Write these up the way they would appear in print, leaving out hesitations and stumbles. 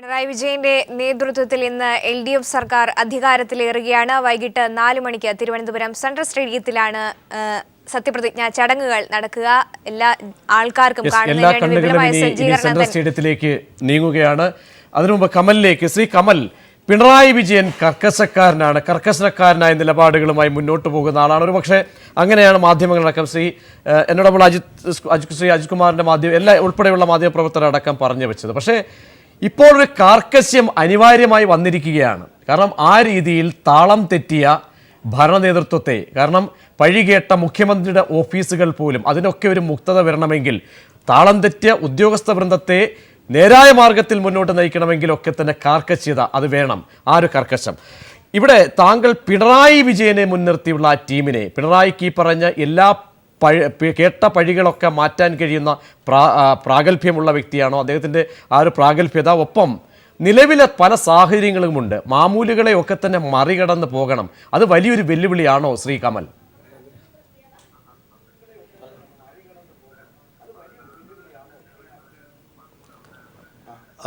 പിണറായി വിജയന്റെ നേതൃത്വത്തിൽ ഇന്ന് LDF സർക്കാർ അധികാരത്തിലേറുകയാണ്. വൈകിട്ട് 4 മണിക്ക് തിരുവനന്തപുരം സെൻട്രൽ സ്റ്റേഡിയത്തിലാണ് സത്യപ്രതിജ്ഞ ചടങ്ങുകൾ നടക്കുക. എല്ലാ ആൾക്കാർക്കും സെൻട്രൽ സ്റ്റേഡിയത്തിലേക്ക് നീങ്ങുകയാണ്. അതിനു മുമ്പ് കമലിലേക്ക്. ശ്രീ കമൽ, പിണറായി വിജയൻ കർക്കശക്കാരനായ നിലപാടുകളുമായി മുന്നോട്ട് പോകുന്ന ആളാണ്. ഒരു പക്ഷേ അങ്ങനെയാണ് മാധ്യമങ്ങളടക്കം എന്നോടൊപ്പം അജിത് കുമാറിന്റെ എല്ലാ ഉൾപ്പെടെയുള്ള മാധ്യമപ്രവർത്തകരടക്കം പറഞ്ഞു വെച്ചത്. പക്ഷേ ഇപ്പോൾ ഒരു കാർക്കശ്യം അനിവാര്യമായി വന്നിരിക്കുകയാണ്. കാരണം ആ രീതിയിൽ താളം തെറ്റിയ ഭരണ നേതൃത്വത്തെ, കാരണം പഴികേട്ട മുഖ്യമന്ത്രിയുടെ ഓഫീസുകൾ പോലും അതിനൊക്കെ ഒരു മുക്തത വരണമെങ്കിൽ താളം തെറ്റിയ ഉദ്യോഗസ്ഥ വൃന്ദത്തെ നേരായ മാർഗത്തിൽ മുന്നോട്ട് നയിക്കണമെങ്കിലൊക്കെ തന്നെ കാർക്കശ്യത അത് വേണം. ആ ഒരു കർക്കശം ഇവിടെ താങ്കൾ പിണറായി വിജയനെ മുൻനിർത്തിയുള്ള ആ ടീമിനെ, പിണറായിക്ക് ഈ പറഞ്ഞ എല്ലാ കേട്ട പഴികളൊക്കെ മാറ്റാൻ കഴിയുന്ന പ്രാഗൽഭ്യമുള്ള വ്യക്തിയാണോ? അദ്ദേഹത്തിൻ്റെ ആ ഒരു പ്രാഗൽഭ്യത, ഒപ്പം നിലവിലെ പല സാഹചര്യങ്ങളുമുണ്ട്, മാമൂലുകളെയൊക്കെ തന്നെ മറികടന്ന് പോകണം. അത് വലിയൊരു വെല്ലുവിളിയാണോ ശ്രീ കമൽ?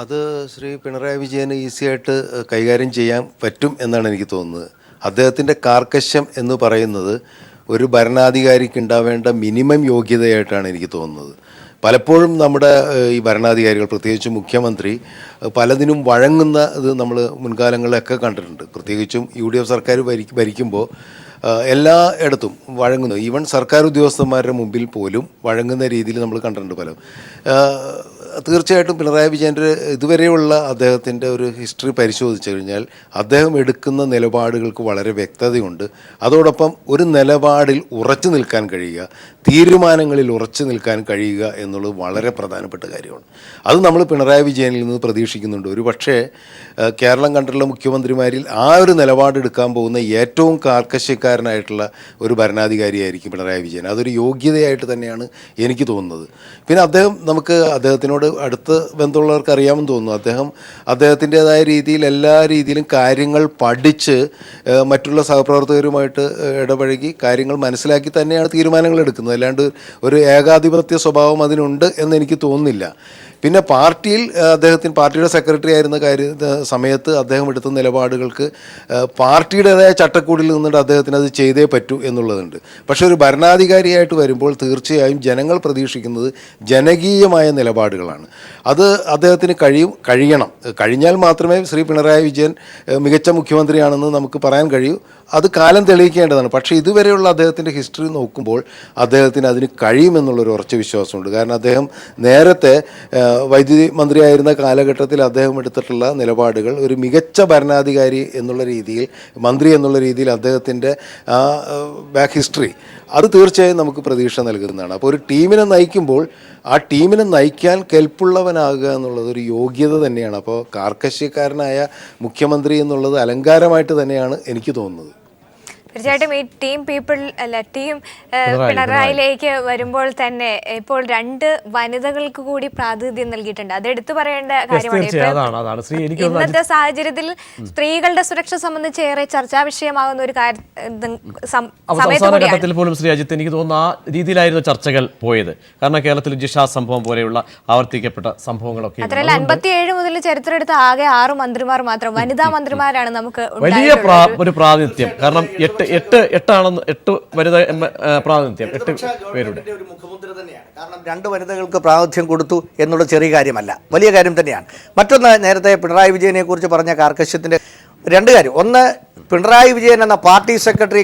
അത് ശ്രീ പിണറായി വിജയന് ഈസിയായിട്ട് കൈകാര്യം ചെയ്യാൻ പറ്റും എന്നാണ് എനിക്ക് തോന്നുന്നത്. അദ്ദേഹത്തിൻ്റെ കാർക്കശ്യം എന്ന് പറയുന്നത് ഒരു ഭരണാധികാരിക്ക് ഉണ്ടാവേണ്ട മിനിമം യോഗ്യതയായിട്ടാണ് എനിക്ക് തോന്നുന്നത്. പലപ്പോഴും നമ്മുടെ ഈ ഭരണാധികാരികൾ, പ്രത്യേകിച്ച് മുഖ്യമന്ത്രി, പലതിനും വഴങ്ങുന്നത് നമ്മൾ മുൻകാലങ്ങളിലൊക്കെ കണ്ടിട്ടുണ്ട്. പ്രത്യേകിച്ചും UDF സർക്കാർ ഭരിക്കുമ്പോൾ എല്ലാ ഇടത്തും വഴങ്ങുന്നു. ഈവൻ സർക്കാർ ഉദ്യോഗസ്ഥന്മാരുടെ മുമ്പിൽ പോലും വഴങ്ങുന്ന രീതിയിൽ നമ്മൾ കണ്ടിട്ടുണ്ട് പലരും. തീർച്ചയായിട്ടും പിണറായി വിജയൻ്റെ ഇതുവരെയുള്ള അദ്ദേഹത്തിൻ്റെ ഒരു ഹിസ്റ്ററി പരിശോധിച്ചു കഴിഞ്ഞാൽ അദ്ദേഹം എടുക്കുന്ന നിലപാടുകൾക്ക് വളരെ വ്യക്തതയുണ്ട്. അതോടൊപ്പം ഒരു നിലപാടിൽ ഉറച്ചു നിൽക്കാൻ കഴിയുക, തീരുമാനങ്ങളിൽ ഉറച്ചു നിൽക്കാൻ കഴിയുക എന്നുള്ളത് വളരെ പ്രധാനപ്പെട്ട കാര്യമാണ്. അത് നമ്മൾ പിണറായി വിജയനിൽ നിന്ന് പ്രതീക്ഷിക്കുന്നുണ്ട്. ഒരു പക്ഷേ കേരളം കണ്ടിട്ടുള്ള മുഖ്യമന്ത്രിമാരിൽ ആ ഒരു നിലപാടെടുക്കാൻ പോകുന്ന ഏറ്റവും കാർക്കശ്യക്കാരനായിട്ടുള്ള ഒരു ഭരണാധികാരിയായിരിക്കും പിണറായി വിജയൻ. അതൊരു യോഗ്യതയായിട്ട് തന്നെയാണ് എനിക്ക് തോന്നുന്നത്. പിന്നെ നമുക്ക് അദ്ദേഹത്തിനോട് അടുത്ത് ബന്ധമുള്ളവർക്ക് അറിയാമെന്ന് തോന്നുന്നു. അദ്ദേഹത്തിൻ്റെതായ രീതിയിൽ എല്ലാ രീതിയിലും കാര്യങ്ങൾ പഠിച്ച് മറ്റുള്ള സഹപ്രവർത്തകരുമായിട്ട് ഇടപഴകി കാര്യങ്ങൾ മനസ്സിലാക്കി തന്നെയാണ് തീരുമാനങ്ങൾ എടുക്കുന്നത്. അല്ലാണ്ട് ഒരു ഏകാധിപത്യ സ്വഭാവം അതിനുണ്ട് എന്നെനിക്ക് തോന്നുന്നില്ല. പിന്നെ പാർട്ടിയുടെ സെക്രട്ടറി ആയിരുന്ന സമയത്ത് അദ്ദേഹം എടുത്ത നിലപാടുകൾക്ക് പാർട്ടിയുടേതായ ചട്ടക്കൂടിൽ നിന്നിട്ട് അദ്ദേഹത്തിന് അത് ചെയ്തേ പറ്റൂ എന്നുള്ളതുണ്ട്. പക്ഷേ ഒരു ഭരണാധികാരിയായിട്ട് വരുമ്പോൾ തീർച്ചയായും ജനങ്ങൾ പ്രതീക്ഷിക്കുന്നത് ജനകീയമായ നിലപാടുകളാണ്. അത് അദ്ദേഹത്തിന് കഴിഞ്ഞാൽ മാത്രമേ ശ്രീ പിണറായി വിജയൻ മികച്ച മുഖ്യമന്ത്രിയാണെന്ന് നമുക്ക് പറയാൻ കഴിയൂ. അത് കാലം തെളിയിക്കേണ്ടതാണ്. പക്ഷേ ഇതുവരെയുള്ള അദ്ദേഹത്തിൻ്റെ ഹിസ്റ്ററി നോക്കുമ്പോൾ അദ്ദേഹത്തിന് അതിന് കഴിയുമെന്നുള്ളൊരു ഉറച്ച വിശ്വാസമുണ്ട്. കാരണം അദ്ദേഹം നേരത്തെ വൈദ്യുതി മന്ത്രിയായിരുന്ന കാലഘട്ടത്തിൽ അദ്ദേഹം എടുത്തിട്ടുള്ള നിലപാടുകൾ ഒരു മികച്ച ഭരണാധികാരി എന്നുള്ള രീതിയിൽ, മന്ത്രി എന്നുള്ള രീതിയിൽ അദ്ദേഹത്തിൻ്റെ ബാക്ക് ഹിസ്റ്ററി അത് തീർച്ചയായും നമുക്ക് പ്രതീക്ഷ നൽകുന്നതാണ്. അപ്പോൾ ഒരു ടീമിനെ നയിക്കുമ്പോൾ ആ ടീമിനെ നയിക്കാൻ കെൽപ്പുള്ളവനാകുക എന്നുള്ളത് ഒരു യോഗ്യത തന്നെയാണ്. അപ്പോൾ കാർക്കശ്യക്കാരനായ മുഖ്യമന്ത്രി എന്നുള്ളത് അലങ്കാരമായിട്ട് തന്നെയാണ് എനിക്ക് തോന്നുന്നത്. തീർച്ചയായിട്ടും ഈ ടീം പിണറായിലേക്ക് വരുമ്പോൾ തന്നെ ഇപ്പോൾ 2 വനിതകൾക്ക് കൂടി പ്രാതിനിധ്യം നൽകിയിട്ടുണ്ട്. അത് എടുത്തു പറയേണ്ട കാര്യമാണ്. ഇന്നത്തെ സാഹചര്യത്തിൽ സ്ത്രീകളുടെ സുരക്ഷ സംബന്ധിച്ച് ഏറെ ചർച്ചാ വിഷയമാകുന്ന ഒരു ഘട്ടത്തിൽ പോലും ശ്രീ അജിത്ത്, എനിക്ക് തോന്നുന്നു ആ രീതിയിലായിരുന്നു ചർച്ചകൾ പോയത്. കാരണം കേരളത്തിൽ ജിഷ സംഭവം പോലെയുള്ള ആവർത്തിക്കപ്പെട്ട സംഭവങ്ങളൊക്കെ. മാത്രമല്ല 57 മുതൽ ചരിത്രം എടുത്ത ആകെ 6 മന്ത്രിമാർ മാത്രം വനിതാ മന്ത്രിമാരാണ് നമുക്ക് വലിയ ഒരു പ്രാതിനിധ്യം. കാരണം 8 വനിതാ പ്രാതിനിധ്യം, 8 പേരുടെ ഒരു മുഖ്യമന്ത്രി തന്നെയാണ്. കാരണം 2 വനിതകൾക്ക് പ്രാതിനിധ്യം കൊടുത്തു എന്നുള്ള ചെറിയ കാര്യമല്ല, വലിയ കാര്യം തന്നെയാണ്. മറ്റൊന്ന്, നേരത്തെ പിണറായി വിജയനെ കുറിച്ച് പറഞ്ഞ കാർക്കശ്യത്തിൻ്റെ 2 കാര്യം. ഒന്ന്, പിണറായി വിജയൻ എന്ന പാർട്ടി സെക്രട്ടറി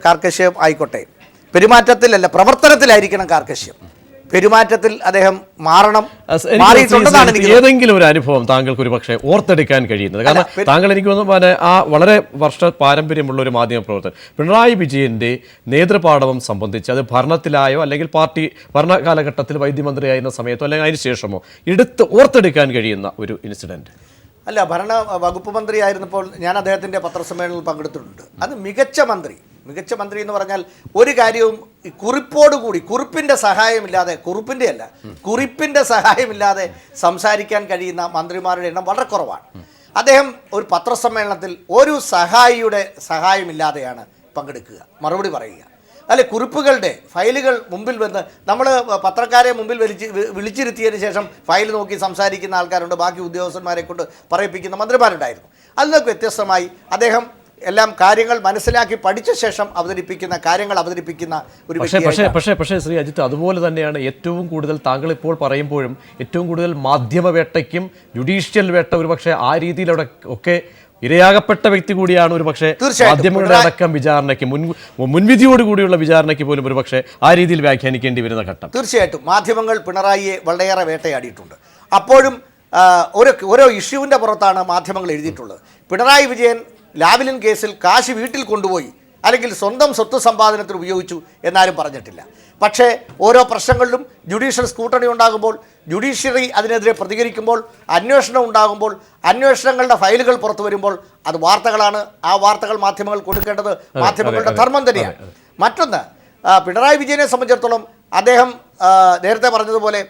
കാർക്കശ്യം ആയിക്കോട്ടെ, പെരുമാറ്റത്തിലല്ല പ്രവർത്തനത്തിലായിരിക്കണം കാർക്കശ്യം. പെരുമാറ്റത്തിൽ അദ്ദേഹം ഏതെങ്കിലും ഒരു അനുഭവം താങ്കൾക്ക് ഒരു പക്ഷേ ഓർത്തെടുക്കാൻ കഴിയുന്നത്? കാരണം താങ്കൾ എനിക്ക് തോന്നുന്നു ആ വളരെ വർഷ പാരമ്പര്യമുള്ള ഒരു മാധ്യമ പ്രവർത്തകൻ. പിണറായി വിജയന്റെ നേതൃപാടവം സംബന്ധിച്ച് അത് ഭരണത്തിലായോ അല്ലെങ്കിൽ പാർട്ടി ഭരണകാലഘട്ടത്തിൽ വൈദ്യമന്ത്രിയായിരുന്ന സമയത്തോ അല്ലെങ്കിൽ അതിന് ശേഷമോ ഓർത്തെടുക്കാൻ കഴിയുന്ന ഒരു ഇൻസിഡന്റ്? അല്ല, വകുപ്പ് മന്ത്രി ആയിരുന്നപ്പോൾ ഞാൻ അദ്ദേഹത്തിൻ്റെ പത്രസമ്മേളനത്തിൽ പങ്കെടുത്തിട്ടുണ്ട്. അത് മികച്ച മന്ത്രി എന്ന് പറഞ്ഞാൽ ഒരു കാര്യവും കുറിപ്പിൻ്റെ സഹായമില്ലാതെ സംസാരിക്കാൻ കഴിയുന്ന മന്ത്രിമാരുടെ എണ്ണം വളരെ കുറവാണ്. അദ്ദേഹം ഒരു പത്രസമ്മേളനത്തിൽ ഒരു സഹായിയുടെ സഹായമില്ലാതെയാണ് പങ്കെടുക്കുക, മറുപടി പറയുക. അല്ലെ കുറിപ്പുകളുടെ ഫയലുകൾ മുമ്പിൽ വന്ന് നമ്മൾ പത്രക്കാരെ മുമ്പിൽ വിളിച്ചിരുത്തിയതിന് ശേഷം ഫയൽ നോക്കി സംസാരിക്കുന്ന ആൾക്കാരുണ്ട്, ബാക്കി ഉദ്യോഗസ്ഥന്മാരെ കൊണ്ട് പറയിപ്പിക്കുന്ന മന്ത്രിമാരുണ്ടായിരുന്നു. അതിൽ നിന്നൊക്കെ വ്യത്യസ്തമായി അദ്ദേഹം എല്ലാം കാര്യങ്ങൾ മനസ്സിലാക്കി പഠിച്ച ശേഷം കാര്യങ്ങൾ അവതരിപ്പിക്കുന്ന ഒരു പക്ഷേ ശ്രീ അജിത്ത്, അതുപോലെ തന്നെയാണ് ഏറ്റവും കൂടുതൽ താങ്കൾ ഇപ്പോൾ പറയുമ്പോഴും ഏറ്റവും കൂടുതൽ മാധ്യമ വേട്ടയ്ക്കും ജുഡീഷ്യൽ വേട്ട ഒരുപക്ഷെ ആ രീതിയിലൂടെ ഒക്കെ ഇരയാകപ്പെട്ട വ്യക്തി കൂടിയാണ് ഒരുപക്ഷെ. മാധ്യമങ്ങളുടെ അടക്കം വിചാരണയ്ക്ക് മുൻവിധിയോടുകൂടിയുള്ള വിചാരണയ്ക്ക് പോലും ഒരുപക്ഷെ ആ രീതിയിൽ വ്യാഖ്യാനിക്കേണ്ടി വരുന്ന ഘട്ടം. തീർച്ചയായിട്ടും മാധ്യമങ്ങൾ പിണറായിയെ വളരെയേറെ വേട്ടയാടിയിട്ടുണ്ട്. അപ്പോഴും ഓരോ ഇഷ്യൂവിൻ്റെ പുറത്താണ് മാധ്യമങ്ങൾ എഴുതിയിട്ടുള്ളത്. പിണറായി വിജയൻ ലാവ്ലിൻ കേസിൽ കാശ് വീട്ടിൽ കൊണ്ടുപോയി അല്ലെങ്കിൽ സ്വന്തം സ്വത്ത് സമ്പാദനത്തിന് ഉപയോഗിച്ചു എന്നാരും പറഞ്ഞിട്ടില്ല. പക്ഷേ ഓരോ പ്രശ്നങ്ങളിലും ജുഡീഷ്യൽ സ്കൂട്ടണി ഉണ്ടാകുമ്പോൾ, ജുഡീഷ്യറി അതിനെതിരെ പ്രതികരിക്കുമ്പോൾ, അന്വേഷണം ഉണ്ടാകുമ്പോൾ, അന്വേഷണങ്ങളുടെ ഫയലുകൾ പുറത്തു വരുമ്പോൾ അത് വാർത്തകളാണ്. ആ വാർത്തകൾ മാധ്യമങ്ങൾ കൊടുക്കേണ്ടത് മാധ്യമങ്ങളുടെ ധർമ്മം തന്നെയാണ്. മറ്റൊന്ന്, പിണറായി വിജയനെ സംബന്ധിച്ചിടത്തോളം അദ്ദേഹം നേരത്തെ പറഞ്ഞതുപോലെ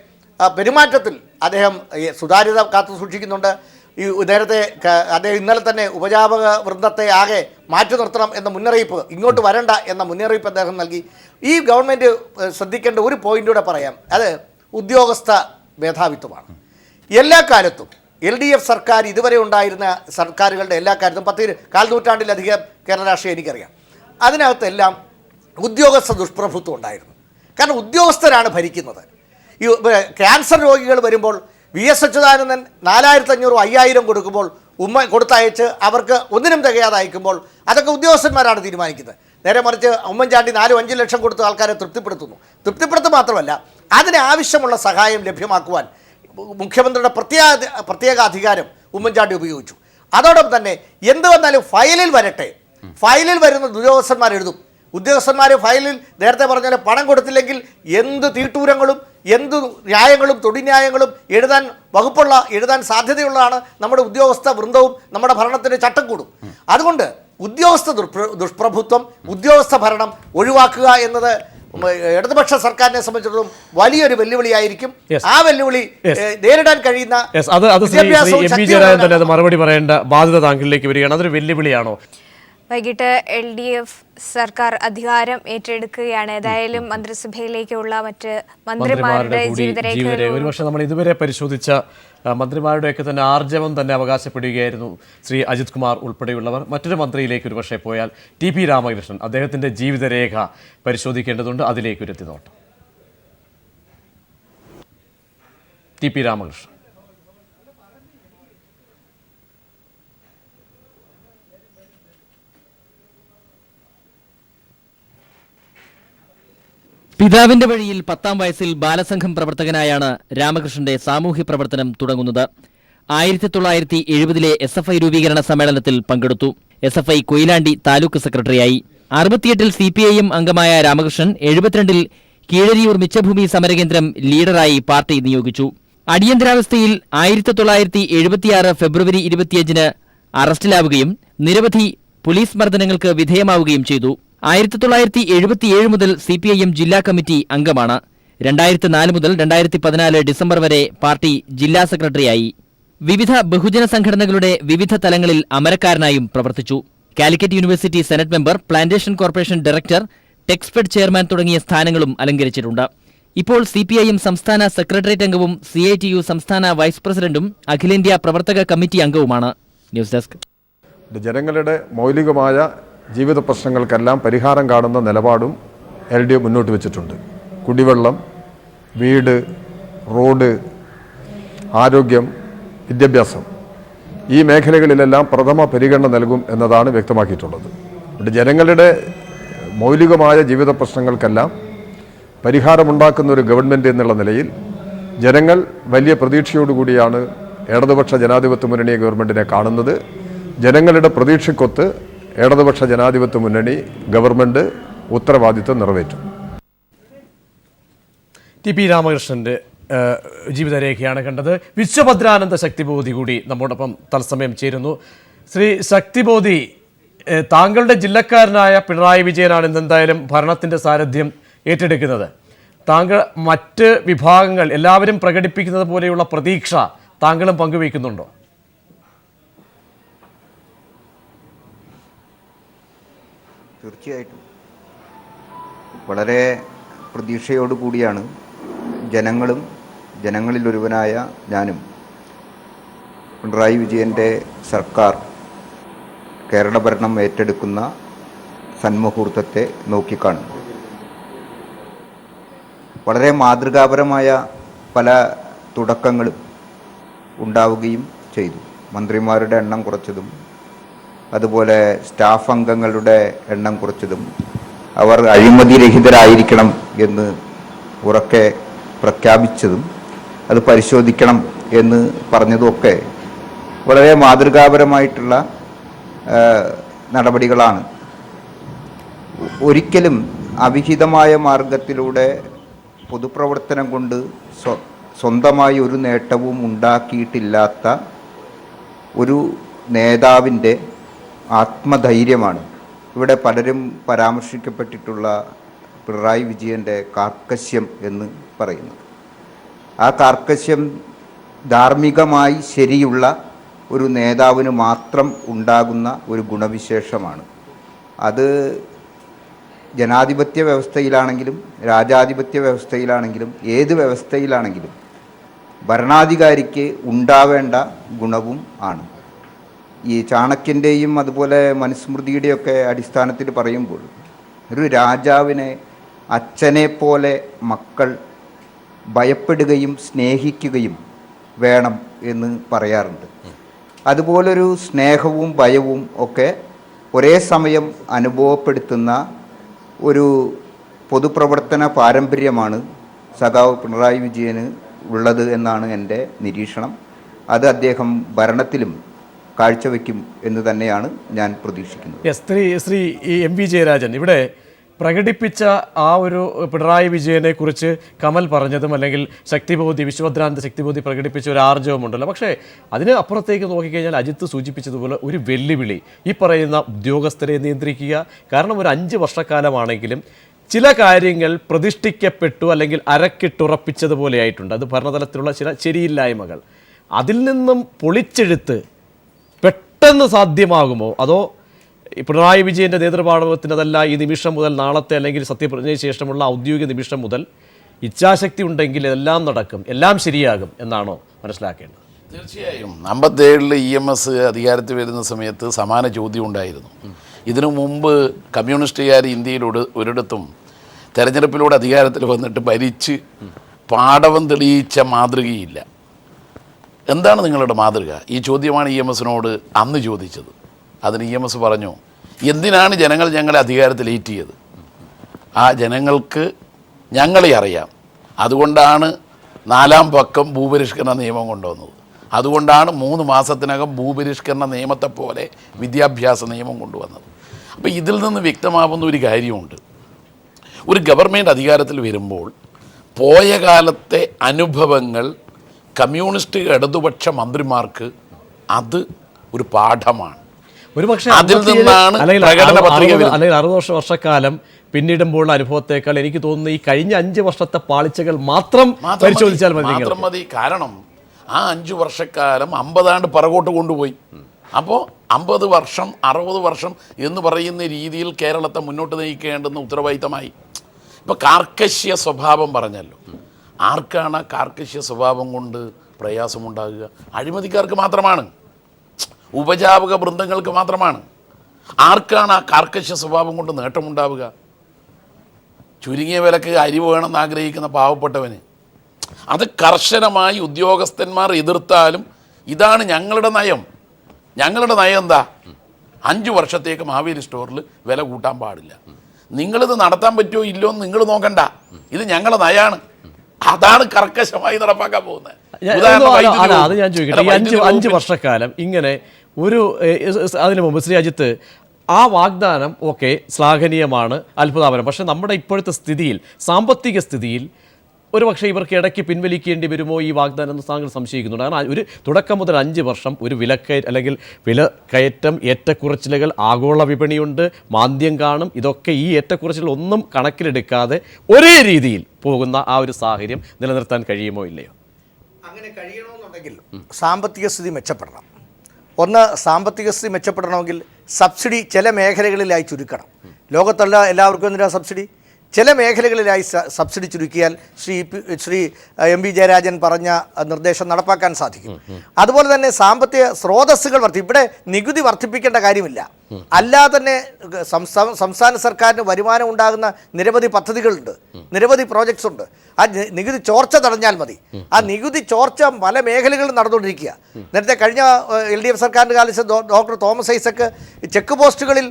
പെരുമാറ്റത്തിൽ അദ്ദേഹം സുതാര്യത കാത്തു സൂക്ഷിക്കുന്നുണ്ട്. ഈ നേരത്തെ അദ്ദേഹം ഇന്നലെ തന്നെ ഉപജാപക വൃന്ദത്തെ ആകെ മാറ്റി നിർത്തണം എന്ന മുന്നറിയിപ്പ്, ഇങ്ങോട്ട് വരണ്ട എന്ന മുന്നറിയിപ്പ് അദ്ദേഹം നൽകി. ഈ ഗവൺമെൻറ് ശ്രദ്ധിക്കേണ്ട ഒരു പോയിൻ്റൂടെ പറയാം, അത് ഉദ്യോഗസ്ഥ മേധാവിത്വമാണ്. എല്ലാ കാലത്തും LDF സർക്കാർ ഇതുവരെ ഉണ്ടായിരുന്ന സർക്കാരുകളുടെ എല്ലാ കാര്യത്തും 10 നൂറ്റാണ്ടിലധികം കേരള രാഷ്ട്രീയം എനിക്കറിയാം. അതിനകത്തെല്ലാം ഉദ്യോഗസ്ഥ ദുഷ്പ്രഭുത്വം ഉണ്ടായിരുന്നു. കാരണം ഉദ്യോഗസ്ഥരാണ് ഭരിക്കുന്നത്. ഈ ക്യാൻസർ രോഗികൾ വരുമ്പോൾ VS അച്യുതാനന്ദൻ 4500 5000 കൊടുക്കുമ്പോൾ കൊടുത്തയച്ച് അവർക്ക് ഒന്നിനും തികയാതെ അയക്കുമ്പോൾ അതൊക്കെ ഉദ്യോഗസ്ഥന്മാരാണ് തീരുമാനിക്കുന്നത്. നേരെ മറിച്ച് ഉമ്മൻചാണ്ടി 4-5 ലക്ഷം കൊടുത്ത് ആൾക്കാരെ തൃപ്തിപ്പെടുത്തുക മാത്രമല്ല അതിന് ആവശ്യമുള്ള സഹായം ലഭ്യമാക്കുവാൻ മുഖ്യമന്ത്രിയുടെ പ്രത്യേക അധികാരം ഉമ്മൻചാണ്ടി ഉപയോഗിച്ചു. അതോടൊപ്പം തന്നെ എന്ത് വന്നാലും ഫയലിൽ വരട്ടെ, ഫയലിൽ വരുന്ന ഉദ്യോഗസ്ഥന്മാർ എഴുതും. ഉദ്യോഗസ്ഥന്മാർ ഫയലിൽ നേരത്തെ പറഞ്ഞാൽ പണം കൊടുത്തില്ലെങ്കിൽ എന്ത് തീട്ടൂരങ്ങളും എന്ത് ന്യായങ്ങളും തൊടിന്യായങ്ങളും എഴുതാൻ സാധ്യതയുള്ളതാണ് നമ്മുടെ ഉദ്യോഗസ്ഥ വൃന്ദവും നമ്മുടെ ഭരണത്തിന് ചട്ടം കൂടും. അതുകൊണ്ട് ഉദ്യോഗസ്ഥ ദുഷ്പ്രഭുത്വം, ഉദ്യോഗസ്ഥ ഭരണം ഒഴിവാക്കുക എന്നത് ഇടതുപക്ഷ സർക്കാരിനെ സംബന്ധിച്ചിടത്തോളം വലിയൊരു വെല്ലുവിളിയായിരിക്കും. ആ വെല്ലുവിളി നേരിടാൻ കഴിയുന്ന മറുപടി പറയേണ്ട ബാധ്യത താങ്കളിലേക്ക് വരികയാണ്. അതൊരു വെല്ലുവിളിയാണോ? വൈകിട്ട് LDF സർക്കാർ അധികാരം ഏറ്റെടുക്കുകയാണ്. ഏതായാലും മന്ത്രിസഭയിലേക്കുള്ള മറ്റ് മന്ത്രിമാരുടെ ജീവിതരേഖ ഒരുപക്ഷെ നമ്മൾ ഇതുവരെ പരിശോധിച്ച മന്ത്രിമാരുടെയൊക്കെ തന്നെ ആർജവം തന്നെ അവകാശപ്പെടുകയായിരുന്നു ശ്രീ അജിത് കുമാർ ഉൾപ്പെടെയുള്ളവർ. മറ്റൊരു മന്ത്രിയിലേക്ക് ഒരുപക്ഷെ പോയാൽ TP രാമകൃഷ്ണൻ, അദ്ദേഹത്തിൻ്റെ ജീവിതരേഖ പരിശോധിക്കേണ്ടതുണ്ട്. അതിലേക്കൊരു എത്തിനോട്ടം. TP രാമകൃഷ്ണൻ. പിതാവിന്റെ വഴിയിൽ 10ാം വയസ്സിൽ ബാലസംഘം പ്രവർത്തകനായാണ് രാമകൃഷ്ണന്റെ സാമൂഹ്യ പ്രവർത്തനം തുടങ്ങുന്നത്. 1970-ലെ SFI രൂപീകരണ സമ്മേളനത്തിൽ പങ്കെടുത്തു. SFI കൊയിലാണ്ടി താലൂക്ക് സെക്രട്ടറിയായി. 68-ൽ CPIM അംഗമായ രാമകൃഷ്ണൻ 72-ൽ കീഴരിയൂർ മിച്ചഭൂമി സമരകേന്ദ്രം ലീഡറായി പാർട്ടി നിയോഗിച്ചു. അടിയന്തരാവസ്ഥയിൽ 1976 ഫെബ്രുവരി 25-ന് അറസ്റ്റിലാവുകയും നിരവധി പോലീസ് മർദ്ദനങ്ങൾക്ക് വിധേയമാവുകയും ചെയ്തു. 1977 മുതൽ CPIM ജില്ലാ കമ്മിറ്റി അംഗമാണ്. 2004 മുതൽ 2014 ഡിസംബർ വരെ പാർട്ടി ജില്ലാ സെക്രട്ടറിയായി. വിവിധ ബഹുജന സംഘടനകളുടെ വിവിധ തലങ്ങളിൽ അമരക്കാരനായും പ്രവർത്തിച്ചു. Calicut university senate member, plantation corporation director, Texfed chairman തുടങ്ങിയ സ്ഥാനങ്ങളും അലങ്കരിച്ചിട്ടുണ്ട്. ഇപ്പോൾ CPIM സംസ്ഥാന സെക്രട്ടേറിയറ്റ് അംഗവും CITU സംസ്ഥാന വൈസ് പ്രസിഡന്റും അഖിലേന്ത്യാ പ്രവർത്തക കമ്മിറ്റി അംഗവുമാണ്. News desk. ജനങ്ങളുടെ മൗലികമായ ജീവിത പ്രശ്നങ്ങൾക്കെല്ലാം പരിഹാരം കാണുന്ന നിലപാടും LDF മുന്നോട്ട് വെച്ചിട്ടുണ്ട്. കുടിവെള്ളം, വീട്, റോഡ്, ആരോഗ്യം, വിദ്യാഭ്യാസം, ഈ മേഖലകളിലെല്ലാം പ്രഥമ പരിഗണന നൽകും എന്നതാണ് വ്യക്തമാക്കിയിട്ടുള്ളത്. ജനങ്ങളുടെ മൗലികമായ ജീവിത പ്രശ്നങ്ങൾക്കെല്ലാം പരിഹാരമുണ്ടാക്കുന്ന ഒരു ഗവൺമെൻറ് എന്നുള്ള നിലയിൽ ജനങ്ങൾ വലിയ പ്രതീക്ഷയോടുകൂടിയാണ് ഇടതുപക്ഷ ജനാധിപത്യ മുന്നണി ഗവൺമെൻറ്റിനെ കാണുന്നത്. ജനങ്ങളുടെ പ്രതീക്ഷയ്ക്കൊത്ത് ഇടതുപക്ഷ ജനാധിപത്യ മുന്നണി ഗവൺമെൻറ് ഉത്തരവാദിത്വം നിറവേറ്റും. TP രാമകൃഷ്ണൻ്റെ ജീവിതരേഖയാണ് കണ്ടത്. വിശ്വഭദ്രാനന്ദ ശക്തിബോധി കൂടി നമ്മോടൊപ്പം തത്സമയം ചേരുന്നു. ശ്രീ ശക്തിബോധി, താങ്കളുടെ ജില്ലക്കാരനായ പിണറായി വിജയനാണ് ഇന്നെന്തായാലും ഭരണത്തിൻ്റെ സാരഥ്യം ഏറ്റെടുക്കുന്നത്. താങ്കൾ മറ്റ് വിഭാഗങ്ങൾ എല്ലാവരും പ്രകടിപ്പിക്കുന്നത് പോലെയുള്ള പ്രതീക്ഷ താങ്കളും പങ്കുവയ്ക്കുന്നുണ്ടോ? തീർച്ചയായിട്ടും വളരെ പ്രതീക്ഷയോടുകൂടിയാണ് ജനങ്ങളും ജനങ്ങളിലൊരുവനായ ഞാനും പിണറായി വിജയൻ്റെ സർക്കാർ കേരള ഭരണം ഏറ്റെടുക്കുന്ന സന്മുഹൂർത്തത്തെ നോക്കിക്കാണുന്നു. വളരെ മാതൃകാപരമായ പല തുടക്കങ്ങളും ഉണ്ടാവുകയും ചെയ്തു. മന്ത്രിമാരുടെ എണ്ണം കുറച്ചതും അതുപോലെ സ്റ്റാഫ് അംഗങ്ങളുടെ എണ്ണം കുറച്ചതും അവർ അഴിമതിരഹിതരായിരിക്കണം എന്ന് ഉറക്കെ പ്രഖ്യാപിച്ചതും അത് പരിശോധിക്കണം എന്ന് പറഞ്ഞതുമൊക്കെ വളരെ മാതൃകാപരമായിട്ടുള്ള നടപടികളാണ്. ഒരിക്കലും അവിഹിതമായ മാർഗത്തിലൂടെ പൊതുപ്രവർത്തനം കൊണ്ട് സ്വന്തമായി ഒരു നേട്ടവും ഉണ്ടാക്കിയിട്ടില്ലാത്ത ഒരു നേതാവിൻ്റെ ആത്മധൈര്യമാണ് ഇവിടെ പലരും പരാമർശിക്കപ്പെട്ടിട്ടുള്ള പിണറായി വിജയൻ്റെ കാർക്കശ്യം എന്ന് പറയുന്നത്. ആ കാർക്കശ്യം ധാർമ്മികമായി ശരിയുള്ള ഒരു നേതാവിന് മാത്രം ഉണ്ടാകുന്ന ഒരു ഗുണവിശേഷമാണ്. അത് ജനാധിപത്യ വ്യവസ്ഥയിലാണെങ്കിലും രാജാധിപത്യ വ്യവസ്ഥയിലാണെങ്കിലും ഏത് വ്യവസ്ഥയിലാണെങ്കിലും ഭരണാധികാരിക്ക് ഉണ്ടാവേണ്ട ഗുണവും ആണ്. ഈ ചാണക്യൻ്റെയും അതുപോലെ മനുസ്മൃതിയുടെയൊക്കെ അടിസ്ഥാനത്തിൽ പറയുമ്പോൾ ഒരു രാജാവിനെ അച്ഛനെ പോലെ മക്കൾ ഭയപ്പെടുകയും സ്നേഹിക്കുകയും വേണം എന്ന് പറയാറുണ്ട്. അതുപോലൊരു സ്നേഹവും ഭയവും ഒക്കെ ഒരേ സമയം അനുഭവപ്പെടുത്തുന്ന ഒരു പൊതുപ്രവർത്തന പാരമ്പര്യമാണ് സഖാവ് പിണറായി വിജയന് ഉള്ളത് എന്നാണ് എൻ്റെ നിരീക്ഷണം. അത് അദ്ദേഹം ഭരണത്തിലും കാഴ്ചവെക്കും എന്ന് തന്നെയാണ് ഞാൻ പ്രതീക്ഷിക്കുന്നത്. ശ്രീ എം വി ജയരാജൻ ഇവിടെ പ്രകടിപ്പിച്ച ആ ഒരു പിണറായി വിജയനെ കുറിച്ച് കമൽ പറഞ്ഞതും അല്ലെങ്കിൽ ശക്തിബോധി വിശ്വഭദ്രാനന്ദ ശക്തിബോധി പ്രകടിപ്പിച്ച ഒരു ആർജവമുണ്ടല്ലോ. പക്ഷേ അതിന് അപ്പുറത്തേക്ക് നോക്കിക്കഴിഞ്ഞാൽ അജിത്ത് സൂചിപ്പിച്ചതുപോലെ ഒരു വെല്ലുവിളി ഈ പറയുന്ന ഉദ്യോഗസ്ഥരെ നിയന്ത്രിക്കുക. കാരണം ഒരു 5 വർഷക്കാലമാണെങ്കിലും ചില കാര്യങ്ങൾ പ്രതിഷ്ഠിക്കപ്പെട്ടു അല്ലെങ്കിൽ അരക്കിട്ടുറപ്പിച്ചതുപോലെ ആയിട്ടുണ്ട്. അത് ഭരണതലത്തിലുള്ള ചില ശരിയില്ലായ്മകൾ അതിൽ നിന്നും പൊളിച്ചെടുത്ത് പെട്ടെന്ന് സാധ്യമാകുമോ? അതോ പിണറായി വിജയൻ്റെ നേതൃപാടവത്തിനതല്ല ഈ നിമിഷം മുതൽ നാളത്തെ അല്ലെങ്കിൽ സത്യപ്രതിജ്ഞയ്ക്ക് ശേഷമുള്ള ഔദ്യോഗിക നിമിഷം മുതൽ ഇച്ഛാശക്തി ഉണ്ടെങ്കിൽ എല്ലാം നടക്കും, എല്ലാം ശരിയാകും എന്നാണോ മനസ്സിലാക്കേണ്ടത്? തീർച്ചയായും 57 EMS അധികാരത്തിൽ വരുന്ന സമയത്ത് സമാന ചോദ്യം ഉണ്ടായിരുന്നു. ഇതിനു മുമ്പ് കമ്മ്യൂണിസ്റ്റുകാർ ഇന്ത്യയിൽ ഒരിടത്തും തെരഞ്ഞെടുപ്പിലൂടെ അധികാരത്തിൽ വന്നിട്ട് ഭരിച്ച് പാടവം തെളിയിച്ച മാതൃകയില്ല. എന്താണ് നിങ്ങളുടെ മാതൃക? ഈ ചോദ്യമാണ് EMSനോട് അന്ന് ചോദിച്ചത്. അതിന് EMS പറഞ്ഞു, എന്തിനാണ് ജനങ്ങൾ ഞങ്ങളെ അധികാരത്തിലേറ്റിയത്? ആ ജനങ്ങൾക്ക് ഞങ്ങളെ അറിയാം. അതുകൊണ്ടാണ് 4ാം പക്കം ഭൂപരിഷ്കരണ നിയമം കൊണ്ടുവന്നത്. അതുകൊണ്ടാണ് 3 മാസത്തിനകം ഭൂപരിഷ്കരണ നിയമത്തെ പോലെ വിദ്യാഭ്യാസ നിയമം കൊണ്ടുവന്നത്. അപ്പോൾ ഇതിൽ നിന്ന് വ്യക്തമാവുന്ന ഒരു കാര്യമുണ്ട്. ഒരു ഗവൺമെൻറ് അധികാരത്തിൽ വരുമ്പോൾ പോയ കാലത്തെ അനുഭവങ്ങൾ കമ്മ്യൂണിസ്റ്റ് ഇടതുപക്ഷ മന്ത്രിമാർക്ക് അത് ഒരു പാഠമാണ്. ഒരുപക്ഷെ അതിൽ നിന്നാണ് പ്രകടന പത്രിക അല്ലെങ്കിൽ 60 വർഷക്കാലം പിന്നിടുമ്പോൾ അനുഭവത്തേക്കാൾ എനിക്ക് തോന്നുന്നു ഈ കഴിഞ്ഞ 5 വർഷത്തെ പാളിച്ചകൾ മാത്രം പരിശോധിച്ചാൽ മതി. കാരണം ആ 5 വർഷക്കാലം 50 ആണ്ട് പിറകോട്ട് കൊണ്ടുപോയി. അപ്പോൾ 50 വർഷം 60 വർഷം എന്ന് പറയുന്ന രീതിയിൽ കേരളത്തെ മുന്നോട്ട് നയിക്കേണ്ടുന്ന ഉത്തരവാദിത്തമായി. ഇപ്പോൾ കാർക്കശ്യ സ്വഭാവം പറഞ്ഞല്ലോ. ആർക്കാണ് ആ കാർക്കശ്യ സ്വഭാവം കൊണ്ട് പ്രയാസമുണ്ടാകുക? അഴിമതിക്കാർക്ക് മാത്രമാണ്, ഉപജാപക വൃന്ദങ്ങൾക്ക് മാത്രമാണ്. ആർക്കാണ് ആ കാർക്കശ്യ സ്വഭാവം കൊണ്ട് നേട്ടമുണ്ടാവുക? ചുരുങ്ങിയ വിലക്ക് അരി വേണമെന്ന് ആഗ്രഹിക്കുന്ന പാവപ്പെട്ടവന്. അത് കർശനമായി ഉദ്യോഗസ്ഥന്മാർ എതിർത്താലും ഇതാണ് ഞങ്ങളുടെ നയം. ഞങ്ങളുടെ നയം എന്താ? 5 വർഷത്തേക്ക് മാവേലി സ്റ്റോറിൽ വില കൂട്ടാൻ പാടില്ല. നിങ്ങളിത് നടത്താൻ പറ്റുമോ ഇല്ലയോ എന്ന് നിങ്ങൾ നോക്കണ്ട. ഇത് ഞങ്ങളുടെ നയമാണ്. അതാണ് കർക്കശമായി നടപ്പാക്കാൻ പോകുന്നത്. അത് ഞാൻ ചോദിക്കട്ടെ, ഈ 5 വർഷക്കാലം ഇങ്ങനെ ഒരു അതിനു മുമ്പ് ശ്രീ അജിത്ത് ആ വാഗ്ദാനം ഓക്കെ ശ്ലാഘനീയമാണ്, അത്ഭുതാപരം. പക്ഷേ നമ്മുടെ ഇപ്പോഴത്തെ സ്ഥിതിയിൽ, സാമ്പത്തിക സ്ഥിതിയിൽ ഒരു പക്ഷേ ഇവർക്ക് ഇടയ്ക്ക് പിൻവലിക്കേണ്ടി വരുമോ ഈ വാഗ്ദാനം എന്ന് താങ്കൾ സംശയിക്കുന്നുണ്ട്? കാരണം ഒരു തുടക്കം മുതൽ 5 വർഷം ഒരു വിലക്കയറ്റം, ഏറ്റക്കുറച്ചിലുകൾ, ആഗോള വിപണിയുണ്ട്, മാന്ദ്യം കാണും. ഇതൊക്കെ ഈ ഏറ്റക്കുറച്ചിലുകൾ ഒന്നും കണക്കിലെടുക്കാതെ ഒരേ രീതിയിൽ പോകുന്ന ആ ഒരു സാഹചര്യം നിലനിർത്താൻ കഴിയുമോ ഇല്ലയോ? അങ്ങനെ കഴിയണമെന്നുണ്ടെങ്കിൽ സാമ്പത്തിക സ്ഥിതി മെച്ചപ്പെടണം. ഒന്ന്, സാമ്പത്തിക സ്ഥിതി മെച്ചപ്പെടണമെങ്കിൽ സബ്സിഡി ചില മേഖലകളിലായി ചുരുക്കണം. ലോകത്തുള്ള എല്ലാവർക്കും എന്തിനാ സബ്സിഡി? ചില മേഖലകളിലായി സബ്സിഡി ചുരുക്കിയാൽ ശ്രീ എം.വി. ജയരാജൻ പറഞ്ഞ നിർദ്ദേശം നടപ്പാക്കാൻ സാധിക്കും. അതുപോലെ തന്നെ സാമ്പത്തിക സ്രോതസ്സുകൾ ഇവിടെ നികുതി വർദ്ധിപ്പിക്കേണ്ട കാര്യമില്ല. അല്ലാതെ തന്നെ സംസ്ഥാന സർക്കാരിന് വരുമാനം ഉണ്ടാകുന്ന നിരവധി പദ്ധതികളുണ്ട്, നിരവധി പ്രോജക്ട്സ് ഉണ്ട്. ആ നികുതി ചോർച്ച തടഞ്ഞാൽ മതി. ആ നികുതി ചോർച്ച പല മേഖലകളിലും നടന്നുകൊണ്ടിരിക്കുക. നേരത്തെ കഴിഞ്ഞ LDF സർക്കാരിൻ്റെ കാലത്ത് ഡോക്ടർ തോമസ് ഐസക്ക് ചെക്ക് പോസ്റ്റുകളിൽ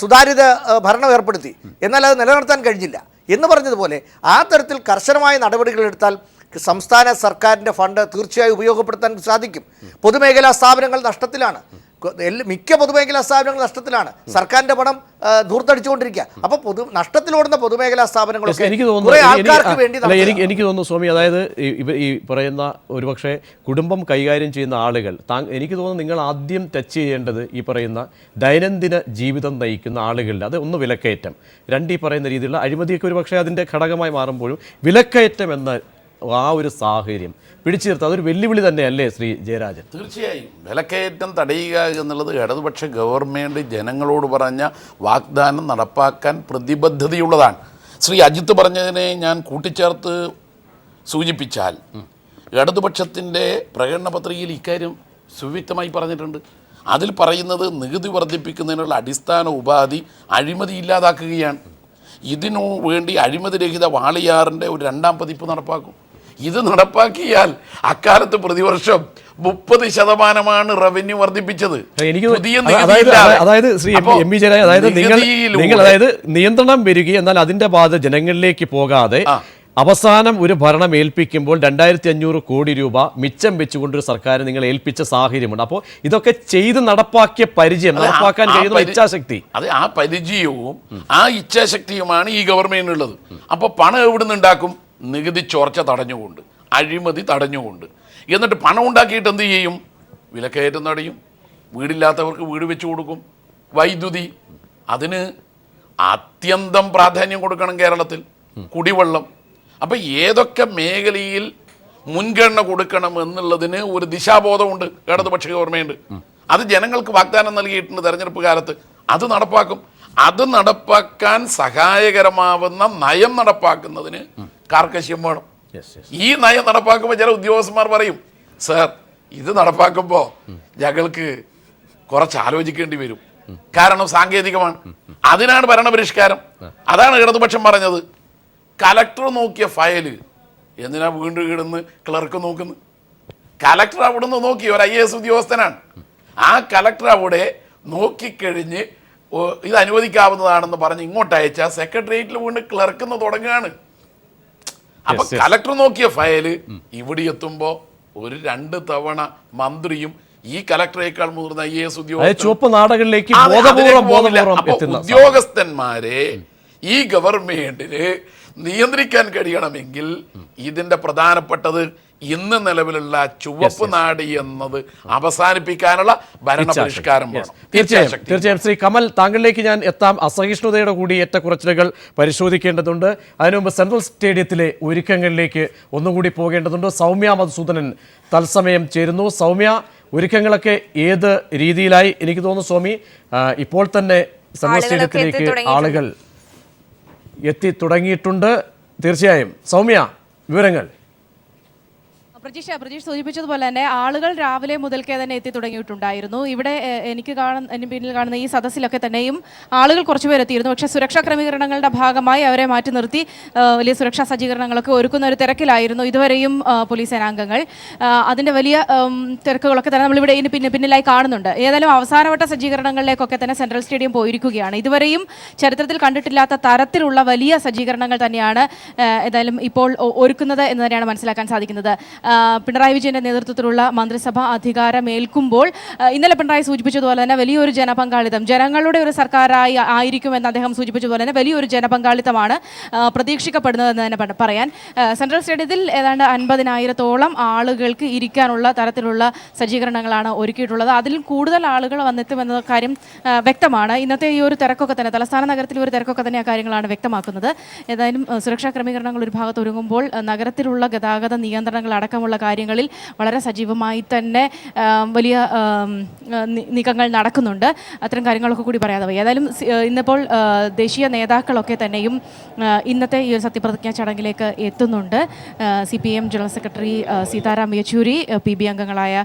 സുതാര്യത ഭരണം ഏർപ്പെടുത്തി, എന്നാൽ അത് നിലനിർത്താൻ കഴിഞ്ഞില്ല എന്ന് പറഞ്ഞതുപോലെ ആ തരത്തിൽ കർശനമായ നടപടികളെടുത്താൽ സംസ്ഥാന സർക്കാരിൻ്റെ ഫണ്ട് തീർച്ചയായും ഉപയോഗപ്പെടുത്താൻ സാധിക്കും. പൊതുമേഖലാ സ്ഥാപനങ്ങൾ നഷ്ടത്തിലാണ്, മിക്ക പൊതുമേഖലാ സ്ഥാപനങ്ങൾ നഷ്ടത്തിലാണ്. സർക്കാരിന്റെ പണം ധൂർത്തടിച്ചുകൊണ്ടിരിക്കുക. അപ്പോൾ നഷ്ടത്തിലോടുന്ന പൊതുമേഖലാ സ്ഥാപനങ്ങളൊക്കെ എനിക്ക് തോന്നുന്നു സ്വാമി, അതായത് ഈ പറയുന്ന ഒരുപക്ഷെ കുടുംബം കൈകാര്യം ചെയ്യുന്ന ആളുകൾ, എനിക്ക് തോന്നുന്നു നിങ്ങൾ ആദ്യം ടച്ച് ചെയ്യേണ്ടത് ഈ പറയുന്ന ദൈനംദിന ജീവിതം നയിക്കുന്ന ആളുകളുടെ, അത് ഒന്ന് വിലക്കയറ്റം, രണ്ട് ഈ പറയുന്ന രീതിയിലുള്ള അഴിമതിയൊക്കെ ഒരുപക്ഷെ അതിൻ്റെ ഘടകമായി മാറുമ്പോഴും വിലക്കയറ്റം എന്ന ആ ഒരു സാഹചര്യം പിടിച്ചു നിർത്തുക അതൊരു വെല്ലുവിളി തന്നെയല്ലേ ശ്രീ ജയരാജൻ? തീർച്ചയായും വിലക്കയറ്റം തടയുക എന്നുള്ളത് ഇടതുപക്ഷ ഗവൺമെൻറ് ജനങ്ങളോട് പറഞ്ഞ വാഗ്ദാനം നടപ്പാക്കാൻ പ്രതിബദ്ധതയുള്ളതാണ്. ശ്രീ അജിത്ത് പറഞ്ഞതിനെ ഞാൻ കൂട്ടിച്ചേർത്ത് സൂചിപ്പിച്ചാൽ ഇടതുപക്ഷത്തിൻ്റെ പ്രകടന പത്രികയിൽ ഇക്കാര്യം സുവ്യക്തമായി പറഞ്ഞിട്ടുണ്ട്. അതിൽ പറയുന്നത് നികുതി വർദ്ധിപ്പിക്കുന്നതിനുള്ള അടിസ്ഥാന ഉപാധി അഴിമതി ഇല്ലാതാക്കുകയാണ്. ഇതിനു വേണ്ടി അഴിമതിരഹിത വാളിയാറിൻ്റെ ഒരു 2ാം പതിപ്പ് നടപ്പാക്കും. ഇത് നടപ്പാക്കിയാൽ അക്കാലത്ത് പ്രതിവർഷം 30% റവന്യൂ വർദ്ധിപ്പിച്ചത്. അതായത് ശ്രീ എം.വി. ജയരാജൻ, അതായത് നിയന്ത്രണം വരികയും എന്നാൽ അതിന്റെ ബാധ ജനങ്ങളിലേക്ക് പോകാതെ അവസാനം ഒരു ഭരണം ഏൽപ്പിക്കുമ്പോൾ 2500 കോടി രൂപ മിച്ചം വെച്ചുകൊണ്ടൊരു സർക്കാർ നിങ്ങൾ ഏൽപ്പിച്ച സാഹചര്യമുണ്ട്. അപ്പോൾ ഇതൊക്കെ ചെയ്ത് നടപ്പാക്കിയ പരിചയം, നടപ്പാക്കാൻ കഴിയുന്ന ഇച്ഛാശക്തി, അത് ആ പരിചയവും ആ ഇച്ഛാശക്തിയുമാണ് ഈ ഗവൺമെന്റിനുള്ളത്. അപ്പോൾ പണം എവിടുന്ന് ഉണ്ടാക്കും? നികുതി ചോർച്ച തടഞ്ഞുകൊണ്ട്, അഴിമതി തടഞ്ഞുകൊണ്ട്. എന്നിട്ട് പണം ഉണ്ടാക്കിയിട്ട് എന്ത് ചെയ്യും? വിലക്കയറ്റം തടയും, വീടില്ലാത്തവർക്ക് വീട് വെച്ച് കൊടുക്കും, വൈദ്യുതി, അതിന് അത്യന്തം പ്രാധാന്യം കൊടുക്കണം കേരളത്തിൽ, കുടിവെള്ളം. അപ്പം ഏതൊക്കെ മേഖലയിൽ മുൻഗണന കൊടുക്കണം എന്നുള്ളതിന് ഒരു ദിശാബോധമുണ്ട് ഇടതുപക്ഷ ഗവൺമെൻറ്. അത് ജനങ്ങൾക്ക് വാഗ്ദാനം നൽകിയിട്ടുണ്ട് തെരഞ്ഞെടുപ്പ് കാലത്ത്. അത് നടപ്പാക്കും. അത് നടപ്പാക്കാൻ സഹായകരമാവുന്ന നയം നടപ്പാക്കുന്നതിന് കാർക്കശ്യം വേണം. ഈ നയം നടപ്പാക്കുമ്പോൾ ചില ഉദ്യോഗസ്ഥന്മാർ പറയും, സർ ഇത് നടപ്പാക്കുമ്പോൾ ഞങ്ങൾക്ക് കുറച്ച് ആലോചിക്കേണ്ടി വരും, കാരണം സാങ്കേതികമാണ്. അതിനാണ് ഭരണപരിഷ്കാരം. അതാണ് ഇടതുപക്ഷം പറഞ്ഞത്. കലക്ടർ നോക്കിയ ഫയല് എന്തിനാ വീണ്ടും കിടന്ന് ക്ലർക്ക് നോക്കുന്നത്? കലക്ടർ അവിടുന്ന് നോക്കി, ഒരു IAS ഉദ്യോഗസ്ഥനാണ്. ആ കലക്ടർ അവിടെ നോക്കിക്കഴിഞ്ഞ് ഇത് അനുവദിക്കാവുന്നതാണെന്ന് പറഞ്ഞ് ഇങ്ങോട്ട് അയച്ചാൽ സെക്രട്ടേറിയറ്റിൽ വീണ്ടും ക്ലർക്കെന്ന് തുടങ്ങുകയാണ്. അപ്പൊ കലക്ടർ നോക്കിയ ഫയല് ഇവിടെ എത്തുമ്പോൾ ഒരു 2 തവണ മന്ത്രിയും ഈ കലക്ടറേക്കാൾ മുതിർന്ന IAS ഉദ്യോഗസ്ഥന്മാരെ ഈ ഗവൺമെന്റിന് നിയന്ത്രിക്കാൻ കഴിയണമെങ്കിൽ ഇതിന്റെ പ്രധാനപ്പെട്ടത് ഇന്ന് നിലവിലുള്ള ചുവപ്പ് നാടി എന്നത് അവസാനിപ്പിക്കാനുള്ള ഭരണപരിഷ്കാരം വേണം. തീർച്ചയായും ശ്രീ കമൽ, താങ്കളിലേക്ക് ഞാൻ എത്താം. അസഹിഷ്ണുതയുടെ കൂടി ഏറ്റക്കുറച്ചിലുകൾ പരിശോധിക്കേണ്ടതുണ്ട്. അതിനുമുമ്പ് സെൻട്രൽ സ്റ്റേഡിയത്തിലെ ഒരുക്കങ്ങളിലേക്ക് ഒന്നുകൂടി പോകേണ്ടതുണ്ട്. സൗമ്യ മധുസൂദനൻ തത്സമയം ചേരുന്നു. സൗമ്യ, ഒരുക്കങ്ങളൊക്കെ ഏത് രീതിയിലായി? എനിക്ക് തോന്നുന്നു സ്വാമി ഇപ്പോൾ തന്നെ സെൻട്രൽ സ്റ്റേഡിയത്തിലേക്ക് ആളുകൾ എത്തി തുടങ്ങിയിട്ടുണ്ട്. തീർച്ചയായും സൗമ്യ, വിവരങ്ങൾ. പ്രജീഷ് സൂചിപ്പിച്ചതുപോലെ തന്നെ ആളുകൾ രാവിലെ മുതൽക്കേ തന്നെ എത്തി തുടങ്ങിയിട്ടുണ്ടായിരുന്നു. ഇവിടെ എന്റെ പിന്നിൽ കാണുന്ന ഈ സദസ്സിലൊക്കെ തന്നെയും ആളുകൾ കുറച്ചുപേർ എത്തിയിരുന്നു. പക്ഷേ സുരക്ഷാ ക്രമീകരണങ്ങളുടെ ഭാഗമായി അവരെ മാറ്റി നിർത്തി വലിയ സുരക്ഷാ സജ്ജീകരണങ്ങളൊക്കെ ഒരുക്കുന്ന ഒരു തിരക്കിലായിരുന്നു ഇതുവരെയും പോലീസ് സേനാംഗങ്ങൾ. അതിൻ്റെ വലിയ തിരക്കുകളൊക്കെ തന്നെ നമ്മളിവിടെ ഇതിന് പിന്നിലായി കാണുന്നുണ്ട്. ഏതായാലും അവസാനവട്ട സജ്ജീകരണങ്ങളിലേക്കൊക്കെ തന്നെ സെൻട്രൽ സ്റ്റേഡിയം പോയിരിക്കുകയാണ്. ഇതുവരെയും ചരിത്രത്തിൽ കണ്ടിട്ടില്ലാത്ത തരത്തിലുള്ള വലിയ സജ്ജീകരണങ്ങൾ തന്നെയാണ് ഏതായാലും ഇപ്പോൾ ഒരുക്കുന്നത് എന്ന് തന്നെയാണ് മനസ്സിലാക്കാൻ സാധിക്കുന്നത്. പിണറായി വിജയന്റെ നേതൃത്വത്തിലുള്ള മന്ത്രിസഭ അധികാരമേൽക്കുമ്പോൾ ഇന്നലെ പിണറായി സൂചിപ്പിച്ചതുപോലെ തന്നെ വലിയൊരു ജനപങ്കാളിത്തം, ജനങ്ങളുടെ ഒരു സർക്കാരായി ആയിരിക്കുമെന്ന് അദ്ദേഹം സൂചിപ്പിച്ചതുപോലെ തന്നെ വലിയൊരു ജനപങ്കാളിത്തമാണ് പ്രതീക്ഷിക്കപ്പെടുന്നതെന്ന് തന്നെ പറയാൻ. സെൻട്രൽ സ്റ്റേഡിയത്തിൽ ഏതാണ്ട് 50,000-ഓളം ആളുകൾക്ക് ഇരിക്കാനുള്ള തരത്തിലുള്ള സജ്ജീകരണങ്ങളാണ് ഒരുക്കിയിട്ടുള്ളത്. അതിൽ കൂടുതൽ ആളുകൾ വന്നെത്തുമെന്ന കാര്യം വ്യക്തമാണ്. ഇന്നത്തെ ഈ ഒരു തിരക്കൊക്കെ തന്നെ തലസ്ഥാന നഗരത്തിൽ ഒരു തിരക്കൊക്കെ തന്നെ ആ കാര്യങ്ങളാണ് വ്യക്തമാക്കുന്നത്. ഏതായാലും സുരക്ഷാ ക്രമീകരണങ്ങൾ ഒരു ഭാഗത്ത് ഒരുങ്ങുമ്പോൾ നഗരത്തിലുള്ള ഗതാഗത നിയന്ത്രണങ്ങൾ അടക്കമുള്ള അടക്കമുള്ള കാര്യങ്ങളിൽ വളരെ സജീവമായി തന്നെ വലിയ നീക്കങ്ങൾ നടക്കുന്നുണ്ട്. അത്തരം കാര്യങ്ങളൊക്കെ കൂടി പറയാതെ വയ്യ. ഏതായാലും ഇന്നിപ്പോൾ ദേശീയ നേതാക്കളൊക്കെ തന്നെയും ഇന്നത്തെ ഈ ഒരു സത്യപ്രതിജ്ഞാ ചടങ്ങിലേക്ക് എത്തുന്നുണ്ട്. CPM general secretary Sitaram Yechury, PB അംഗങ്ങളായ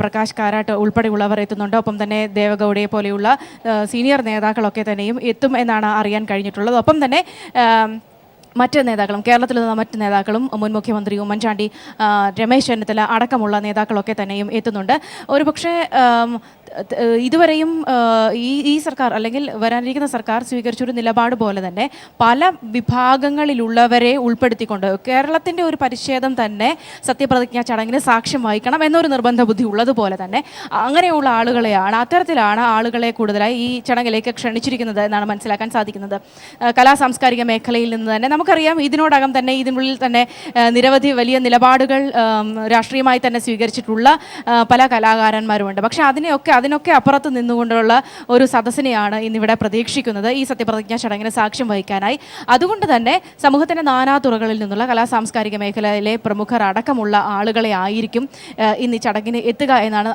പ്രകാശ് കാരാട്ട് ഉൾപ്പെടെയുള്ളവർ എത്തുന്നുണ്ട്. ഒപ്പം തന്നെ ദേവഗൌഡയെ പോലെയുള്ള സീനിയർ നേതാക്കളൊക്കെ തന്നെയും എത്തും എന്നാണ് അറിയാൻ കഴിഞ്ഞിട്ടുള്ളത്. ഒപ്പം തന്നെ മറ്റ് നേതാക്കളും, കേരളത്തിൽ നിന്ന് മറ്റ് നേതാക്കളും, മുൻ മുഖ്യമന്ത്രി ഉമ്മൻചാണ്ടി, രമേശ് ചെന്നിത്തല അടക്കമുള്ള നേതാക്കളൊക്കെ തന്നെയും എത്തുന്നുണ്ട്. ഒരുപക്ഷെ ഇതുവരെയും ഈ സർക്കാർ അല്ലെങ്കിൽ വരാനിരിക്കുന്ന സർക്കാർ സ്വീകരിച്ചൊരു നിലപാട് പോലെ തന്നെ പല വിഭാഗങ്ങളിലുള്ളവരെ ഉൾപ്പെടുത്തിക്കൊണ്ട് കേരളത്തിൻ്റെ ഒരു പരിച്ഛേദം തന്നെ സത്യപ്രതിജ്ഞാ ചടങ്ങിന് സാക്ഷ്യം വഹിക്കണം എന്നൊരു നിർബന്ധ ബുദ്ധി ഉള്ളതുപോലെ തന്നെ അങ്ങനെയുള്ള അത്തരത്തിലാണ് ആളുകളെ കൂടുതലായി ഈ ചടങ്ങിലേക്ക് ക്ഷണിച്ചിരിക്കുന്നത് എന്നാണ് മനസ്സിലാക്കാൻ സാധിക്കുന്നത്. കലാ സാംസ്കാരിക മേഖലയിൽ നിന്ന് തന്നെ നമുക്കറിയാം, ഇതിനോടകം തന്നെ ഇതിനുള്ളിൽ തന്നെ നിരവധി വലിയ നിലപാടുകൾ രാഷ്ട്രീയമായി തന്നെ സ്വീകരിച്ചിട്ടുള്ള പല കലാകാരന്മാരുമുണ്ട്. പക്ഷേ അതിനൊക്കെ അപ്പുറത്ത് നിന്നുകൊണ്ടുള്ള ഒരു സദസ്സിനെയാണ് ഇന്നിവിടെ പ്രതീക്ഷിക്കുന്നത് ഈ സത്യപ്രതിജ്ഞാ ചടങ്ങിന് സാക്ഷ്യം വഹിക്കാനായി. അതുകൊണ്ട് തന്നെ സമൂഹത്തിൻ്റെ നാനാ തുറകളിൽ നിന്നുള്ള കലാ സാംസ്കാരിക മേഖലയിലെ പ്രമുഖർ അടക്കമുള്ള ആളുകളെ ആയിരിക്കും ഇന്ന് ഈ ചടങ്ങിന് എത്തുക എന്നാണ്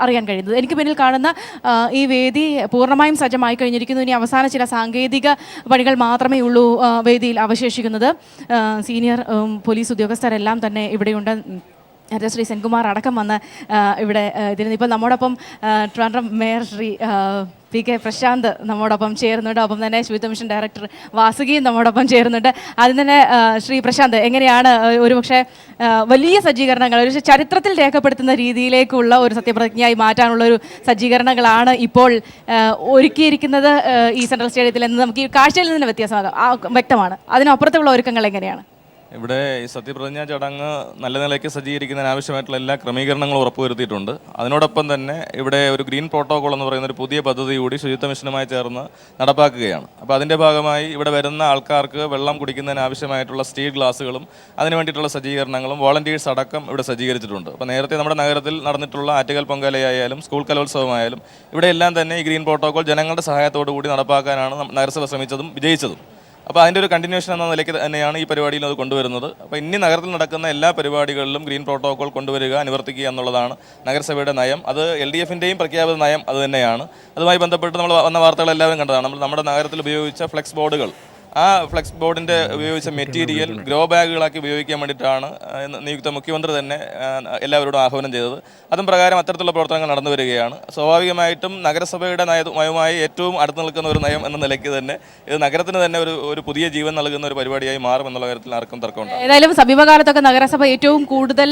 അറിയാൻ കഴിയുന്നത്. എനിക്ക് പിന്നിൽ കാണുന്ന ഈ വേദി പൂർണ്ണമായും സജ്ജമായി കഴിഞ്ഞിരിക്കുന്നു. ഇനി അവസാന ചില സാങ്കേതിക പണികൾ മാത്രമേ ഉള്ളൂ വേദിയിൽ അവശേഷിക്കുന്നത്. സീനിയർ പോലീസ് ഉദ്യോഗസ്ഥരെല്ലാം തന്നെ ഇവിടെയുണ്ട്. ശ്രീ സെൻകുമാർ അടക്കം വന്ന് ഇവിടെ ഇതിന് ഇപ്പോൾ നമ്മോടൊപ്പം ട്രിവാൻഡ്രം മേയർ ശ്രീ PK പ്രശാന്ത് നമ്മോടൊപ്പം ചേരുന്നുണ്ട്. ഒപ്പം തന്നെ ശുചിത്വ മിഷൻ ഡയറക്ടർ വാസുകിയും നമ്മോടൊപ്പം ചേരുന്നുണ്ട്. ആദ്യം തന്നെ ശ്രീ പ്രശാന്ത്, എങ്ങനെയാണ് ഒരുപക്ഷെ വലിയ സജ്ജീകരണങ്ങൾ, ഒരു ചരിത്രത്തിൽ രേഖപ്പെടുത്തുന്ന രീതിയിലേക്കുള്ള ഒരു സത്യപ്രതിജ്ഞയായി മാറ്റാനുള്ള ഒരു സജ്ജീകരണങ്ങളാണ് ഇപ്പോൾ ഒരുക്കിയിരിക്കുന്നത് ഈ സെൻട്രൽ സ്റ്റേഡിയത്തിൽ എന്ന് നമുക്ക് ഈ കാഴ്ചയിൽ നിന്ന് വ്യക്തമാണ്. അതിനപ്പുറത്തുള്ള ഒരുക്കങ്ങൾ എങ്ങനെയാണ്? ഇവിടെ ഈ സത്യപ്രതിജ്ഞാ ചടങ്ങ് നല്ല നിലയ്ക്ക് സജ്ജീകരിക്കുന്നതിന് ആവശ്യമായിട്ടുള്ള എല്ലാ ക്രമീകരണങ്ങളും ഉറപ്പുവരുത്തിയിട്ടുണ്ട്. അതിനോടൊപ്പം തന്നെ ഇവിടെ ഒരു ഗ്രീൻ പ്രോട്ടോകോൾ എന്ന് പറയുന്ന ഒരു പുതിയ പദ്ധതി കൂടി ശുചിത്വ മിഷനുമായി ചേർന്ന് നടപ്പാക്കുകയാണ്. അപ്പോൾ അതിൻ്റെ ഭാഗമായി ഇവിടെ വരുന്ന ആൾക്കാർക്ക് വെള്ളം കുടിക്കുന്നതിന് ആവശ്യമായിട്ടുള്ള സ്റ്റീൽ ഗ്ലാസുകളും അതിന് വേണ്ടിയിട്ടുള്ള സജ്ജീകരണങ്ങളും വോളണ്ടിയേഴ്സ് അടക്കം ഇവിടെ സജ്ജീകരിച്ചിട്ടുണ്ട്. അപ്പോൾ നേരത്തെ നമ്മുടെ നഗരത്തിൽ നടന്നിട്ടുള്ള ആറ്റുകാൽ പൊങ്കാലയായാലും സ്കൂൾ കലോത്സവമായാലും ഇവിടെ എല്ലാം തന്നെ ഈ ഗ്രീൻ പ്രോട്ടോകോൾ ജനങ്ങളുടെ സഹായത്തോടു കൂടി നടപ്പാക്കാനാണ് നഗരസഭ ശ്രമിച്ചതും വിജയിച്ചതും. അപ്പോൾ അതിൻ്റെ ഒരു കണ്ടിന്യൂഷൻ എന്ന നിലയ്ക്ക് തന്നെയാണ് ഈ പരിപാടിയിൽ അത് കൊണ്ടുവരുന്നത്. അപ്പോൾ ഇനി നഗരത്തിൽ നടക്കുന്ന എല്ലാ പരിപാടികളിലും ഗ്രീൻ പ്രോട്ടോകോൾ കൊണ്ടുവരിക, അനുവർത്തിക്കുക എന്നുള്ളതാണ് നഗരസഭയുടെ നയം. അത് LDFിൻ്റെയും പ്രഖ്യാപിത നയം അത് തന്നെയാണ്. അതുമായി ബന്ധപ്പെട്ട് നമ്മൾ വന്ന വാർത്തകൾ എല്ലാവരും കണ്ടതാണ്. നമ്മുടെ നഗരത്തിൽ ഉപയോഗിച്ച ഫ്ലെക്സ് ബോർഡുകൾ, ആ ഫ്ലെക്സ് ബോർഡിൻ്റെ ഉപയോഗിച്ച മെറ്റീരിയൽ ഗ്രോ ബാഗുകളാക്കി ഉപയോഗിക്കാൻ വേണ്ടിയിട്ടാണ് നിയുക്ത മുഖ്യമന്ത്രി തന്നെ എല്ലാവരോടും ആഹ്വാനം ചെയ്തത്. അതും പ്രകാരം അത്തരത്തിലുള്ള പ്രവർത്തനങ്ങൾ നടന്നു വരികയാണ്. സ്വാഭാവികമായിട്ടും നഗരസഭയുടെ നയവുമായി ഏറ്റവും അടുത്ത് നിൽക്കുന്ന ഒരു നയം എന്ന നിലയ്ക്ക് തന്നെ ഇത് നഗരത്തിന് തന്നെ ഒരു പുതിയ ജീവൻ നൽകുന്ന ഒരു പരിപാടിയായി മാറും എന്നുള്ള കാര്യത്തിൽ ആർക്കും തർക്കമുണ്ട്. ഏതായാലും സമീപകാലത്തൊക്കെ നഗരസഭ ഏറ്റവും കൂടുതൽ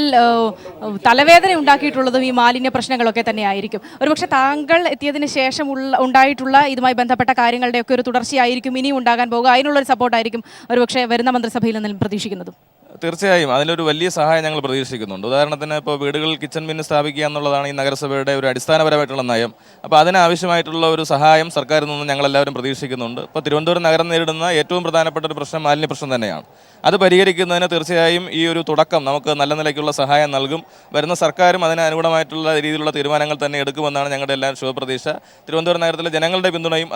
തലവേദന ഉണ്ടാക്കിയിട്ടുള്ളതും ഈ മാലിന്യ പ്രശ്നങ്ങളൊക്കെ തന്നെയായിരിക്കും. ഒരുപക്ഷെ താങ്കൾ എത്തിയതിന് ശേഷം ഉണ്ടായിട്ടുള്ള ഇതുമായി ബന്ധപ്പെട്ട കാര്യങ്ങളുടെയൊക്കെ ഒരു തുടർച്ചയായിരിക്കും ഇനിയും ഉണ്ടാകാൻ പോകുക. അതിനുള്ളൊരു സപ്പോർട്ടായിരിക്കും ഒരുപക്ഷെ വരുന്ന മന്ത്രിസഭയിൽ നിന്നും പ്രതീക്ഷിക്കുന്നതും. തീർച്ചയായും അതിലൊരു വലിയ സഹായം ഞങ്ങൾ പ്രതീക്ഷിക്കുന്നുണ്ട്. ഉദാഹരണത്തിന് ഇപ്പോൾ വീടുകളിൽ കിച്ചൺ ബിൻ സ്ഥാപിക്കുക എന്നുള്ളതാണ് ഈ നഗരസഭയുടെ ഒരു അടിസ്ഥാനപരമായിട്ടുള്ള നയം. അപ്പോൾ അതിനാവശ്യമായിട്ടുള്ള ഒരു സഹായം സർക്കാരിൽ നിന്ന് ഞങ്ങളെല്ലാവരും പ്രതീക്ഷിക്കുന്നുണ്ട്. ഇപ്പോൾ തിരുവനന്തപുരം നഗരം നേരിടുന്ന ഏറ്റവും പ്രധാനപ്പെട്ട ഒരു പ്രശ്നം മാലിന്യ പ്രശ്നം തന്നെയാണ്. അത് പരിഹരിക്കുന്നതിന് തീർച്ചയായും ഈ ഒരു തുടക്കം നമുക്ക് നല്ല നിലയ്ക്കുള്ള സഹായം നൽകും. വരുന്ന സർക്കാരും അതിന് അനുകൂലമായിട്ടുള്ള രീതിയിലുള്ള തീരുമാനങ്ങൾ തന്നെ എടുക്കുമെന്നാണ് ഞങ്ങളുടെ എല്ലാ ശുഭപ്രതീക്ഷ. തിരുവനന്തപുരം നഗരത്തിലെ ജനങ്ങളുടെ പിന്തുണയും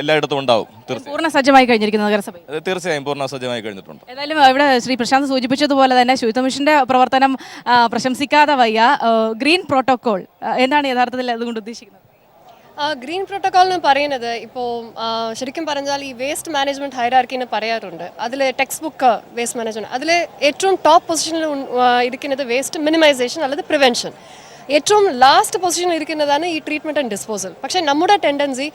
എല്ലായിടത്തും ഉണ്ടാവും. പൂർണ്ണ സജ്ജമായി കഴിഞ്ഞിരിക്കുന്ന നഗരസഭ തീർച്ചയായും പൂർണ്ണ സജ്ജമായി കഴിഞ്ഞിട്ടുണ്ട്. ഏതായാലും ഇവിടെ ശ്രീ പ്രശാന്ത് സൂചിപ്പിച്ചതുപോലെ തന്നെ ശുചിത്വ മിഷന്റെ പ്രവർത്തനം പ്രശംസിക്കാതെ വയ്യ. ഗ്രീൻ പ്രോട്ടോകോൾ എന്താണ് യഥാർത്ഥത്തിൽ അതുകൊണ്ട് ഉദ്ദേശിക്കുന്നത്? ഗ്രീൻ പ്രോട്ടോകോൾ എന്ന് പറയുന്നത് ഇപ്പോൾ ശരിക്കും പറഞ്ഞാൽ ഈ വേസ്റ്റ് മാനേജ്മെൻറ്റ് ഹൈറാർക്കി എന്ന് പറയാറുണ്ട്. അതിൽ ടെക്സ്റ്റ് ബുക്ക് വേസ്റ്റ് മാനേജ്മെൻറ്റ് അതിൽ ഏറ്റവും ടോപ്പ് പൊസിഷനിൽ ഇരിക്കുന്നത് വേസ്റ്റ് മിനിമൈസേഷൻ അല്ലെങ്കിൽ പ്രിവെൻഷൻ. ഏറ്റവും ലാസ്റ്റ് പൊസിഷനിൽ ഇരിക്കുന്നതാണ് ഈ ട്രീറ്റ്മെൻറ്റ് ആൻഡ് ഡിസ്പോസൽ. പക്ഷേ നമ്മുടെ ടെൻഡൻസി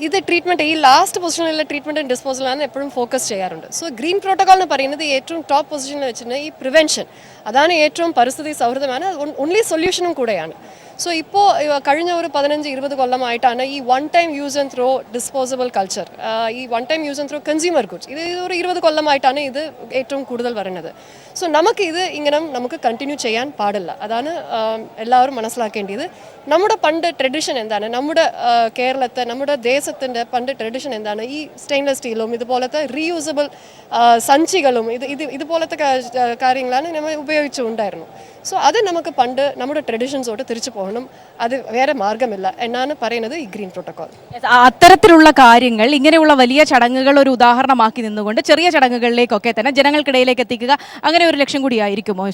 ഇത് ട്രീറ്റ്മെൻറ്റ് ഈ ലാസ്റ്റ് പൊസിഷനിലുള്ള ട്രീറ്റ്മെൻറ്റ് ആൻഡ് ഡിസ്പോസലാണ് എപ്പോഴും ഫോക്കസ് ചെയ്യാറുണ്ട്. സോ ഗ്രീൻ പ്രോട്ടോകോൾ എന്ന് പറയുന്നത് ഏറ്റവും ടോപ്പ് പൊസിഷനിൽ വെച്ചിട്ട് ഈ പ്രിവെൻഷൻ അതാണ് ഏറ്റവും പരിസ്ഥിതി സൗഹൃദമാണ്, ഓൺലി സൊല്യൂഷനും കൂടെയാണ്. സോ ഇപ്പോൾ കഴിഞ്ഞ ഒരു 15-20 കൊല്ലമായിട്ടാണ് ഈ one time use and throw disposable culture, ഈ one time use and throw consumer goods ഇത് ഒരു 20 കൊല്ലമായിട്ടാണ് ഇത് ഏറ്റവും കൂടുതൽ വരുന്നത്. സോ നമുക്കിത് ഇങ്ങനെ നമുക്ക് കണ്ടിന്യൂ ചെയ്യാൻ പാടില്ല. അതാണ് എല്ലാവരും മനസ്സിലാക്കേണ്ടത്. നമ്മുടെ പണ്ട് ട്രഡീഷൻ എന്താണ്, നമ്മുടെ കേരളത്തെ നമ്മുടെ ദേശത്തിൻ്റെ പണ്ട് ട്രഡീഷൻ എന്താണ്, ഈ സ്റ്റെയിൻലെസ് സ്റ്റീലും ഇതുപോലത്തെ റീയൂസബിൾ സഞ്ചികളും ഇതുപോലത്തെ കാര്യങ്ങളാണ് നമ്മൾ ഉപയോഗിച്ചുണ്ടായിരുന്നു. സോ അത് നമുക്ക് പണ്ട് നമ്മുടെ ട്രഡീഷൻസോട്ട് തിരിച്ചു പോകണം. അത് വേറെ മാർഗമില്ല എന്നാണ് പറയുന്നത് ഈ ഗ്രീൻ പ്രോട്ടോകോൾ. അത്തരത്തിലുള്ള കാര്യങ്ങൾ ഇങ്ങനെയുള്ള വലിയ ചടങ്ങുകൾ ഒരു ഉദാഹരണമാക്കി നിന്നുകൊണ്ട് ചെറിയ ചടങ്ങുകളിലേക്കൊക്കെ തന്നെ ജനങ്ങൾക്കിടയിലേക്ക് എത്തിക്കുക, അങ്ങനെ ഒരു ലക്ഷ്യം കൂടിയായിരിക്കുമോ?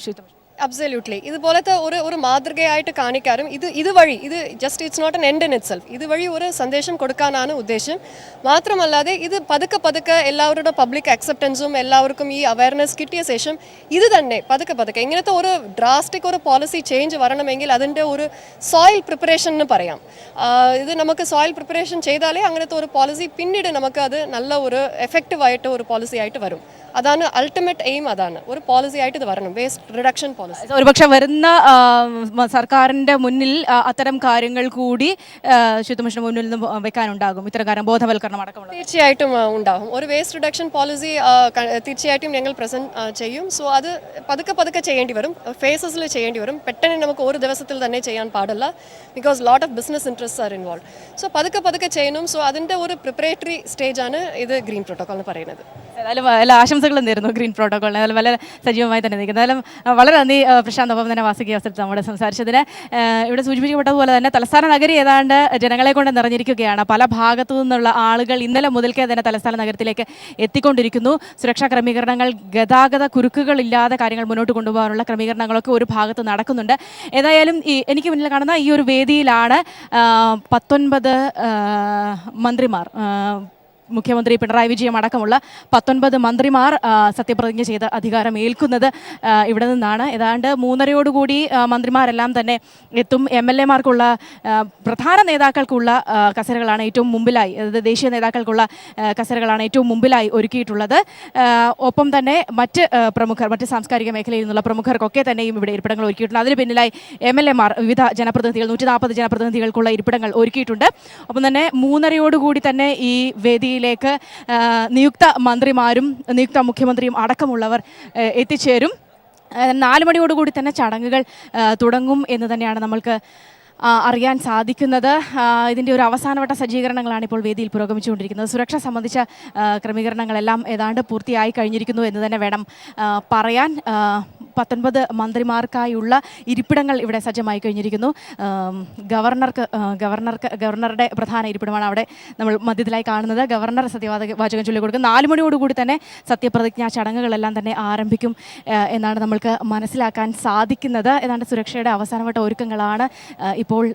അബ്സല്യൂട്ട്ലി ഇതുപോലത്തെ ഒരു മാതൃകയായിട്ട് കാണിക്കാറും ഇതുവഴി just it's not an end in itself, ഇതുവഴി ഒരു സന്ദേശം കൊടുക്കാനാണ് ഉദ്ദേശം. മാത്രമല്ലാതെ ഇത് പതുക്കെ എല്ലാവരുടെ പബ്ലിക് അക്സെപ്റ്റൻസും എല്ലാവർക്കും ഈ അവയർനെസ് കിട്ടിയ ശേഷം ഇത് തന്നെ പതുക്കെ ഇങ്ങനത്തെ ഒരു ഡ്രാസ്റ്റിക് ഒരു പോളിസി ചേഞ്ച് വരണമെങ്കിൽ അതിൻ്റെ ഒരു സോയിൽ പ്രിപ്പറേഷൻ എന്ന് പറയാം. ഇത് നമുക്ക് സോയിൽ പ്രിപ്പറേഷൻ ചെയ്താലേ അങ്ങനത്തെ ഒരു പോളിസി പിന്നീട് നമുക്ക് അത് നല്ല ഒരു എഫക്റ്റീവായിട്ട് ഒരു പോളിസി ആയിട്ട് വരും. അതാണ് അൾട്ടിമേറ്റ് എയിം, അതാണ് ഒരു പോളിസി ആയിട്ട് ഇത് വരണം, വേസ്റ്റ് റിഡക്ഷൻ പോളിസി. ഒരുപക്ഷെ വരുന്ന സർക്കാരിന്റെ മുന്നിൽ അത്തരം കാര്യങ്ങൾ കൂടി ശുദ്ധമിഷന് മുന്നിൽ നിന്ന് വെക്കാനുണ്ടാകും, ഇത്തരം കാര്യം ബോധവൽക്കരണം അടക്കമുള്ള. തീർച്ചയായിട്ടും ഉണ്ടാകും. ഒരു വേസ്റ്റ് റിഡക്ഷൻ പോളിസി തീർച്ചയായിട്ടും ഞങ്ങൾ പ്രസന്റ് ചെയ്യും. സോ അത് പതുക്കെ ചെയ്യേണ്ടി വരും, ഫേസസിൽ ചെയ്യേണ്ടി വരും. പെട്ടെന്ന് നമുക്ക് ഒരു ദിവസത്തിൽ തന്നെ ചെയ്യാൻ പാടില്ല, because lot of business interest are involve. So പതുക്കെ ചെയ്യണം. സോ അതിൻ്റെ ഒരു പ്രിപ്പറേറ്ററി സ്റ്റേജാണ് ഇത് ഗ്രീൻ പ്രോട്ടോക്കോൾ എന്ന് പറയുന്നത്. ഏതായാലും എല്ലാ ആശംസകളും നേരുന്നു ഗ്രീൻ പ്രോട്ടോക്കോളിന്. അതിൽ വളരെ സജീവമായി തന്നെ നിൽക്കുന്നത്. ഏതായാലും വളരെ നന്ദി പ്രശാന്ത്, ഒപ്പം തന്നെ വാസുകി അവസരത്തിൽ നമ്മുടെ സംസാരിച്ചതിന്. ഇവിടെ സൂചിപ്പിക്കപ്പെട്ടതുപോലെ തന്നെ തലസ്ഥാന നഗരി ഏതാണ്ട് ജനങ്ങളെ കൊണ്ട് നിറഞ്ഞിരിക്കുകയാണ്. പല ഭാഗത്തു നിന്നുള്ള ആളുകൾ ഇന്നലെ മുതൽക്കേ തന്നെ തലസ്ഥാന നഗരത്തിലേക്ക് എത്തിക്കൊണ്ടിരിക്കുന്നു. സുരക്ഷാ ക്രമീകരണങ്ങൾ, ഗതാഗത കുരുക്കുകളില്ലാതെ കാര്യങ്ങൾ മുന്നോട്ട് കൊണ്ടുപോകാനുള്ള ക്രമീകരണങ്ങളൊക്കെ ഒരു ഭാഗത്ത് നടക്കുന്നുണ്ട്. ഏതായാലും എനിക്ക് മുന്നിൽ കാണുന്ന ഈ ഒരു വേദിയിലാണ് 19 മന്ത്രിമാർ, മുഖ്യമന്ത്രി പിണറായി വിജയൻ അടക്കമുള്ള 19 മന്ത്രിമാർ സത്യപ്രതിജ്ഞ ചെയ്ത് അധികാരം ഏൽക്കുന്നത് ഇവിടെ നിന്നാണ്. ഏതാണ്ട് 3:30 മന്ത്രിമാരെല്ലാം തന്നെ എത്തും. MLA-മാർക്കുള്ള പ്രധാന നേതാക്കൾക്കുള്ള കസേരകളാണ് ഏറ്റവും മുമ്പിലായി, അതായത് ദേശീയ നേതാക്കൾക്കുള്ള കസേരകളാണ് ഏറ്റവും മുമ്പിലായി ഒരുക്കിയിട്ടുള്ളത്. ഒപ്പം തന്നെ മറ്റ് സാംസ്കാരിക മേഖലയിൽ നിന്നുള്ള പ്രമുഖർക്കൊക്കെ തന്നെയും ഇവിടെ ഇരിപ്പിടങ്ങൾ ഒരുക്കിയിട്ടുണ്ട്. അതിന് പിന്നിലായി MLA-മാർ, വിവിധ ജനപ്രതിനിധികൾ, 140 ജനപ്രതിനിധികൾക്കുള്ള ഇരിപ്പിടങ്ങൾ ഒരുക്കിയിട്ടുണ്ട്. ഒപ്പം തന്നെ 3:30 തന്നെ ഈ വേദി ിലേക്ക് നിയുക്ത മന്ത്രിമാരും നിയുക്ത മുഖ്യമന്ത്രിയും അടക്കമുള്ളവർ എത്തിച്ചേരും. 4 മണിയോടുകൂടി തന്നെ ചടങ്ങുകൾ തുടങ്ങും എന്ന് തന്നെയാണ് നമ്മൾക്ക് അറിയാൻ സാധിക്കുന്നത്. ഇതിൻ്റെ ഒരു അവസാനവട്ട സജ്ജീകരണങ്ങളാണ് ഇപ്പോൾ വേദിയിൽ പുരോഗമിച്ചുകൊണ്ടിരിക്കുന്നത്. സുരക്ഷ സംബന്ധിച്ച ക്രമീകരണങ്ങളെല്ലാം ഏതാണ്ട് പൂർത്തിയായി കഴിഞ്ഞിരിക്കുന്നു എന്ന് തന്നെ വേണം പറയാൻ. 19 മന്ത്രിമാർക്കായുള്ള ഇരിപ്പിടങ്ങൾ ഇവിടെ സജ്ജമായി കഴിഞ്ഞിരിക്കുന്നു. ഗവർണറുടെ പ്രധാന ഇരിപ്പിടമാണ് അവിടെ നമ്മൾ മധ്യത്തിലായി കാണുന്നത്. ഗവർണർ സത്യവാചകം ചൊല്ലിക്കൊടുക്കും. 4 മണിയോടുകൂടി തന്നെ സത്യപ്രതിജ്ഞാ ചടങ്ങുകളെല്ലാം തന്നെ ആരംഭിക്കും എന്നാണ് നമ്മൾക്ക് മനസ്സിലാക്കാൻ സാധിക്കുന്നത്. ഏതാണ്ട് സുരക്ഷയുടെ അവസാനവട്ട ഒരുക്കങ്ങളാണ് ഇപ്പോൾ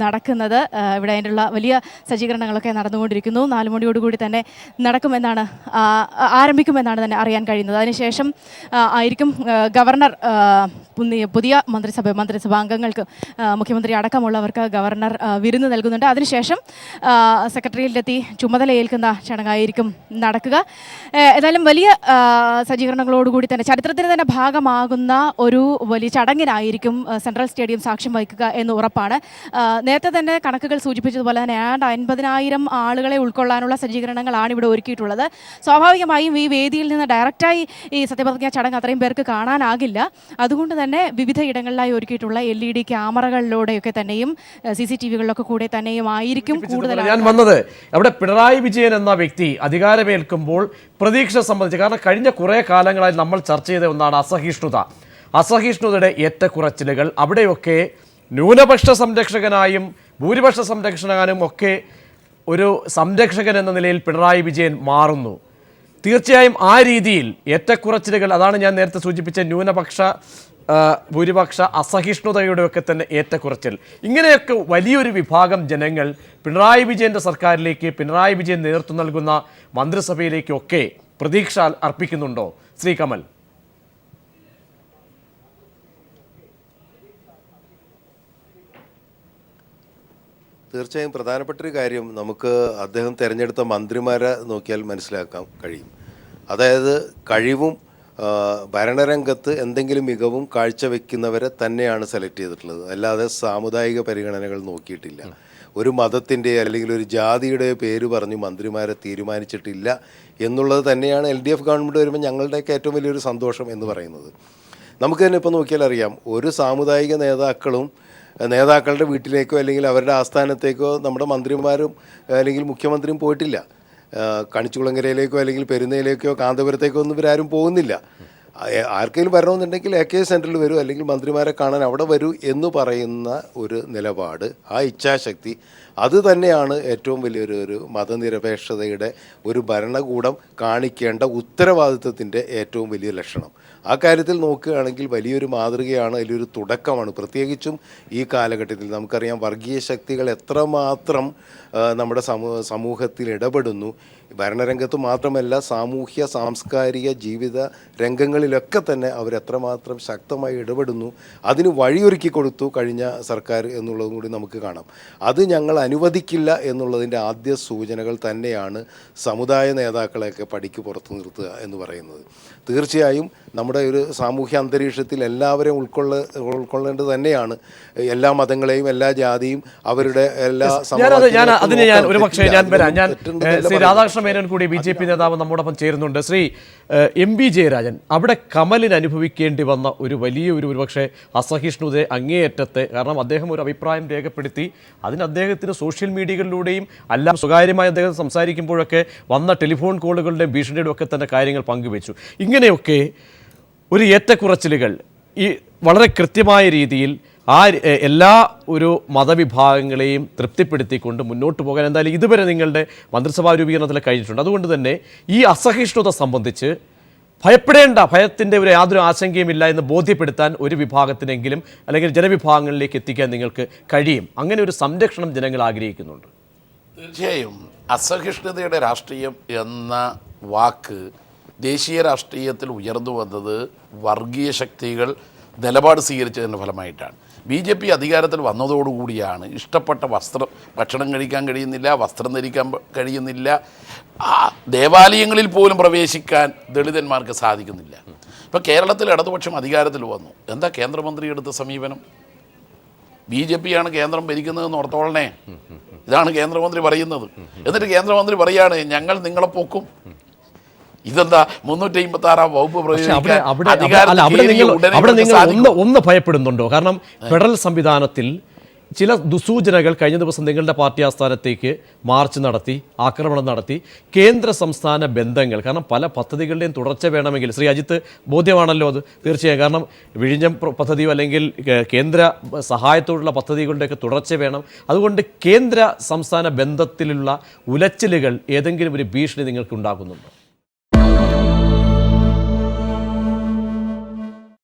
നടക്കുന്നത്. ഇവിടെ അതിനുള്ള വലിയ സജ്ജീകരണങ്ങളൊക്കെ നടന്നുകൊണ്ടിരിക്കുന്നു. 4 മണിയോടുകൂടി തന്നെ ആരംഭിക്കുമെന്നാണ് തന്നെ അറിയാൻ കഴിയുന്നത്. അതിനുശേഷം ആയിരിക്കും ഗവർണർ പുതിയ മന്ത്രിസഭാംഗങ്ങൾക്ക്, മുഖ്യമന്ത്രി അടക്കമുള്ളവർക്ക് ഗവർണർ വിരുന്ന് നൽകുന്നുണ്ട്. അതിനുശേഷം സെക്രട്ടറിയിലെത്തി ചുമതലയേൽക്കുന്ന ചടങ്ങായിരിക്കും നടക്കുക. ഏതായാലും വലിയ സജ്ജീകരണങ്ങളോടുകൂടി തന്നെ ചരിത്രത്തിന് തന്നെ ഭാഗമാകുന്ന ഒരു വലിയ ചടങ്ങിനായിരിക്കും സെൻട്രൽ സ്റ്റേഡിയം സാക്ഷ്യം വഹിക്കുക എന്ന് ഉറപ്പാണ്. നേരത്തെ തന്നെ കണക്കുകൾ സൂചിപ്പിച്ചതുപോലെ തന്നെ 50,000 ആളുകളെ ഉൾക്കൊള്ളാനുള്ള സജ്ജീകരണങ്ങളാണ് ഇവിടെ ഒരുക്കിയിട്ടുള്ളത്. സ്വാഭാവികമായും ഈ വേദിയിൽ നിന്ന് ഡയറക്റ്റായി ഈ സത്യപ്രതിജ്ഞാ ചടങ്ങ് അത്രയും പേർക്ക് കാണാനാകില്ല. അതുകൊണ്ട് തന്നെ വിവിധ ഇടങ്ങളിലായി ഒരുക്കിയിട്ടുള്ള LED ക്യാമറകളിലൂടെയൊക്കെ തന്നെയും CCTV-കളിലൊക്കെ കൂടെ തന്നെയും ആയിരിക്കും കൂടുതൽ. ഞാൻ വന്നത് അവിടെ പിണറായി വിജയൻ എന്ന വ്യക്തി അധികാരമേൽക്കുമ്പോൾ പ്രതീക്ഷ സംബന്ധിച്ച്, കാരണം കഴിഞ്ഞ കുറേ കാലങ്ങളായി നമ്മൾ ചർച്ച ചെയ്ത ഒന്നാണ് അസഹിഷ്ണുതയുടെ ഏറ്റക്കുറച്ചിലുകൾ. അവിടെയൊക്കെ ന്യൂനപക്ഷ സംരക്ഷകനായും ഭൂരിപക്ഷ സംരക്ഷകനായും ഒക്കെ ഒരു സംരക്ഷകൻ എന്ന നിലയിൽ പിണറായി വിജയൻ മാറുന്നു. തീർച്ചയായും ആ രീതിയിൽ ഏറ്റക്കുറച്ചിലുകൾ, അതാണ് ഞാൻ നേരത്തെ സൂചിപ്പിച്ച ന്യൂനപക്ഷ ഭൂരിപക്ഷ അസഹിഷ്ണുതയുടെയൊക്കെ തന്നെ ഏറ്റക്കുറച്ചിൽ, ഇങ്ങനെയൊക്കെ വലിയൊരു വിഭാഗം ജനങ്ങൾ പിണറായി വിജയൻ്റെ സർക്കാരിലേക്ക്, പിണറായി വിജയൻ നേതൃത്വം നൽകുന്ന മന്ത്രിസഭയിലേക്കൊക്കെ പ്രതീക്ഷ അർപ്പിക്കുന്നുണ്ടോ ശ്രീ കമൽ? തീർച്ചയായും പ്രധാനപ്പെട്ടൊരു കാര്യം നമുക്ക് അദ്ദേഹം തിരഞ്ഞെടുത്ത മന്ത്രിമാരെ നോക്കിയാൽ മനസ്സിലാക്കാൻ കഴിയും. അതായത് കഴിവും ഭരണരംഗത്ത് എന്തെങ്കിലും മികവും കാഴ്ചവെക്കുന്നവരെ തന്നെയാണ് സെലക്ട് ചെയ്തിട്ടുള്ളത്. അല്ലാതെ സാമുദായിക പരിഗണനകൾ നോക്കിയിട്ടില്ല. ഒരു മതത്തിൻ്റെ അല്ലെങ്കിൽ ഒരു ജാതിയുടെ പേര് പറഞ്ഞ് മന്ത്രിമാരെ തീരുമാനിച്ചിട്ടില്ല എന്നുള്ളത് തന്നെയാണ് LDF ഗവൺമെൻറ് വരുമ്പോൾ ഞങ്ങളുടെയൊക്കെ ഏറ്റവും വലിയൊരു സന്തോഷം എന്ന് പറയുന്നത്. നമുക്ക് തന്നെ ഇപ്പോൾ നോക്കിയാൽ അറിയാം, ഒരു സാമുദായിക നേതാക്കളുടെ വീട്ടിലേക്കോ അല്ലെങ്കിൽ അവരുടെ ആസ്ഥാനത്തേക്കോ നമ്മുടെ മന്ത്രിമാരും അല്ലെങ്കിൽ മുഖ്യമന്ത്രിയും പോയിട്ടില്ല. കണിച്ചുകുളങ്ങരയിലേക്കോ അല്ലെങ്കിൽ പെരുന്നയിലേക്കോ കാന്തപുരത്തേക്കോ ഒന്നും ഇവരാരും പോകുന്നില്ല. ആർക്കെങ്കിലും വരണമെന്നുണ്ടെങ്കിൽ AK സെൻറ്ററിൽ വരൂ, അല്ലെങ്കിൽ മന്ത്രിമാരെ കാണാൻ അവിടെ വരൂ എന്ന് പറയുന്ന ഒരു നിലപാട്, ആ ഇച്ഛാശക്തി, അത് തന്നെയാണ് ഏറ്റവും വലിയൊരു മതനിരപേക്ഷതയുടെ ഒരു ഭരണകൂടം കാണിക്കേണ്ട ഉത്തരവാദിത്വത്തിൻ്റെ ഏറ്റവും വലിയ ലക്ഷണം. ആ കാര്യത്തിൽ നോക്കുകയാണെങ്കിൽ വലിയൊരു മാതൃകയാണ്, വലിയൊരു തുടക്കമാണ്. പ്രത്യേകിച്ചും ഈ കാലഘട്ടത്തിൽ നമുക്കറിയാം വർഗീയ ശക്തികൾ എത്രമാത്രം നമ്മുടെ സമൂഹത്തിൽ ഇടപെടുന്നു. ഭരണരംഗത്ത് മാത്രമല്ല, സാമൂഹ്യ സാംസ്കാരിക ജീവിത രംഗങ്ങളിലൊക്കെ തന്നെ അവരെത്രമാത്രം ശക്തമായി ഇടപെടുന്നു. അതിന് വഴിയൊരുക്കി കൊടുത്തു കഴിഞ്ഞ സർക്കാർ എന്നുള്ളതും കൂടി നമുക്ക് കാണാം. അത് ഞങ്ങൾ അനുവദിക്കില്ല എന്നുള്ളതിൻ്റെ ആദ്യ സൂചനകൾ തന്നെയാണ് സമുദായ നേതാക്കളെയൊക്കെ പടിക്ക് പുറത്തു നിർത്തുക എന്ന് പറയുന്നത്. തീർച്ചയായും നമ്മുടെ ഒരു സാമൂഹ്യ അന്തരീക്ഷത്തിൽ എല്ലാവരെയും ഉൾക്കൊള്ളേണ്ടത് തന്നെയാണ്. എല്ലാ മതങ്ങളെയും എല്ലാ ജാതിയും അവരുടെ എല്ലാ ശ്രീ രാധാകൃഷ്ണ മേനോൻ കൂടി BJP നേതാവ് നമ്മോടൊപ്പം ചേരുന്നുണ്ട്. ശ്രീ MB ജയരാജൻ, അവിടെ കമലിന് അനുഭവിക്കേണ്ടി വന്ന ഒരു ഒരുപക്ഷെ അസഹിഷ്ണുത അങ്ങേയറ്റത്തെ, കാരണം അദ്ദേഹം ഒരു അഭിപ്രായം രേഖപ്പെടുത്തി, അതിന് അദ്ദേഹത്തിന് സോഷ്യൽ മീഡിയകളിലൂടെയും എല്ലാം സ്വകാര്യമായി അദ്ദേഹം സംസാരിക്കുമ്പോഴൊക്കെ വന്ന ടെലിഫോൺ കോളുകളുടെയും ഭീഷണിയുടെയും ഒക്കെ തന്നെ കാര്യങ്ങൾ പങ്കുവെച്ചു. ഇങ്ങനെയൊക്കെ ഒരു ഏറ്റക്കുറച്ചിലുകൾ ഈ വളരെ കൃത്യമായ രീതിയിൽ എല്ലാ ഒരു മതവിഭാഗങ്ങളെയും തൃപ്തിപ്പെടുത്തിക്കൊണ്ട് മുന്നോട്ട് പോകാൻ എന്തായാലും ഇതുവരെ നിങ്ങളുടെ മന്ത്രിസഭാ രൂപീകരണത്തിൽ കഴിഞ്ഞിട്ടുണ്ട്. അതുകൊണ്ട് തന്നെ ഈ അസഹിഷ്ണുത സംബന്ധിച്ച് ഭയത്തിൻ്റെ യാതൊരു ആശങ്കയുമില്ല എന്ന് ബോധ്യപ്പെടുത്താൻ ഒരു വിഭാഗത്തിനെങ്കിലും അല്ലെങ്കിൽ ജനവിഭാഗങ്ങളിലേക്ക് എത്തിക്കാൻ നിങ്ങൾക്ക് കഴിയും. അങ്ങനെ ഒരു സംരക്ഷണം ജനങ്ങൾ ആഗ്രഹിക്കുന്നുണ്ട്. തീർച്ചയായും അസഹിഷ്ണുതയുടെ രാഷ്ട്രീയം എന്ന വാക്ക് ദേശീയ രാഷ്ട്രീയത്തിൽ ഉയർന്നു വന്നത് വർഗീയ ശക്തികൾ നിലപാട് സ്വീകരിച്ചതിൻ്റെ ഫലമായിട്ടാണ്. BJP അധികാരത്തിൽ വന്നതോടുകൂടിയാണ് ഇഷ്ടപ്പെട്ട ഭക്ഷണം കഴിക്കാൻ കഴിയുന്നില്ല, വസ്ത്രം ധരിക്കാൻ കഴിയുന്നില്ല, ദേവാലയങ്ങളിൽ പോലും പ്രവേശിക്കാൻ ദളിതന്മാർക്ക് സാധിക്കുന്നില്ല. ഇപ്പോൾ കേരളത്തിൽ ഇടതുപക്ഷം അധികാരത്തിൽ വന്നു. എന്താ കേന്ദ്രമന്ത്രി എടുത്ത സമീപനം? BJP ആണ് കേന്ദ്രം ഭരിക്കുന്നതെന്ന് ഓർത്തോളണേ. ഇതാണ് കേന്ദ്രമന്ത്രി പറയുന്നത്. എന്നിട്ട് കേന്ദ്രമന്ത്രി പറയാണ് ഞങ്ങൾ നിങ്ങളെ പൊക്കും. ഇതെന്താ 356 വകുപ്പ് ഒന്ന് ഭയപ്പെടുന്നുണ്ടോ? കാരണം ഫെഡറൽ സംവിധാനത്തിൽ ചില ദുസൂചനകൾ കഴിഞ്ഞ ദിവസം നിങ്ങളുടെ പാർട്ടി ആസ്ഥാനത്തേക്ക് മാർച്ച് നടത്തി, ആക്രമണം നടത്തി, കേന്ദ്ര സംസ്ഥാന ബന്ധങ്ങൾ, കാരണം പല പദ്ധതികളുടെയും തുടർച്ച വേണമെങ്കിൽ ശ്രീ അജിത്ത് ബോധ്യമാണല്ലോ അത് തീർച്ചയായും. കാരണം വിഴിഞ്ഞം പദ്ധതിയോ അല്ലെങ്കിൽ കേന്ദ്ര സഹായത്തോടുള്ള പദ്ധതികളുടെയൊക്കെ തുടർച്ച വേണം. അതുകൊണ്ട് കേന്ദ്ര സംസ്ഥാന ബന്ധത്തിലുള്ള ഉലച്ചിലുകൾ ഏതെങ്കിലും ഒരു ഭീഷണി നിങ്ങൾക്ക് ഉണ്ടാകുന്നുണ്ടോ?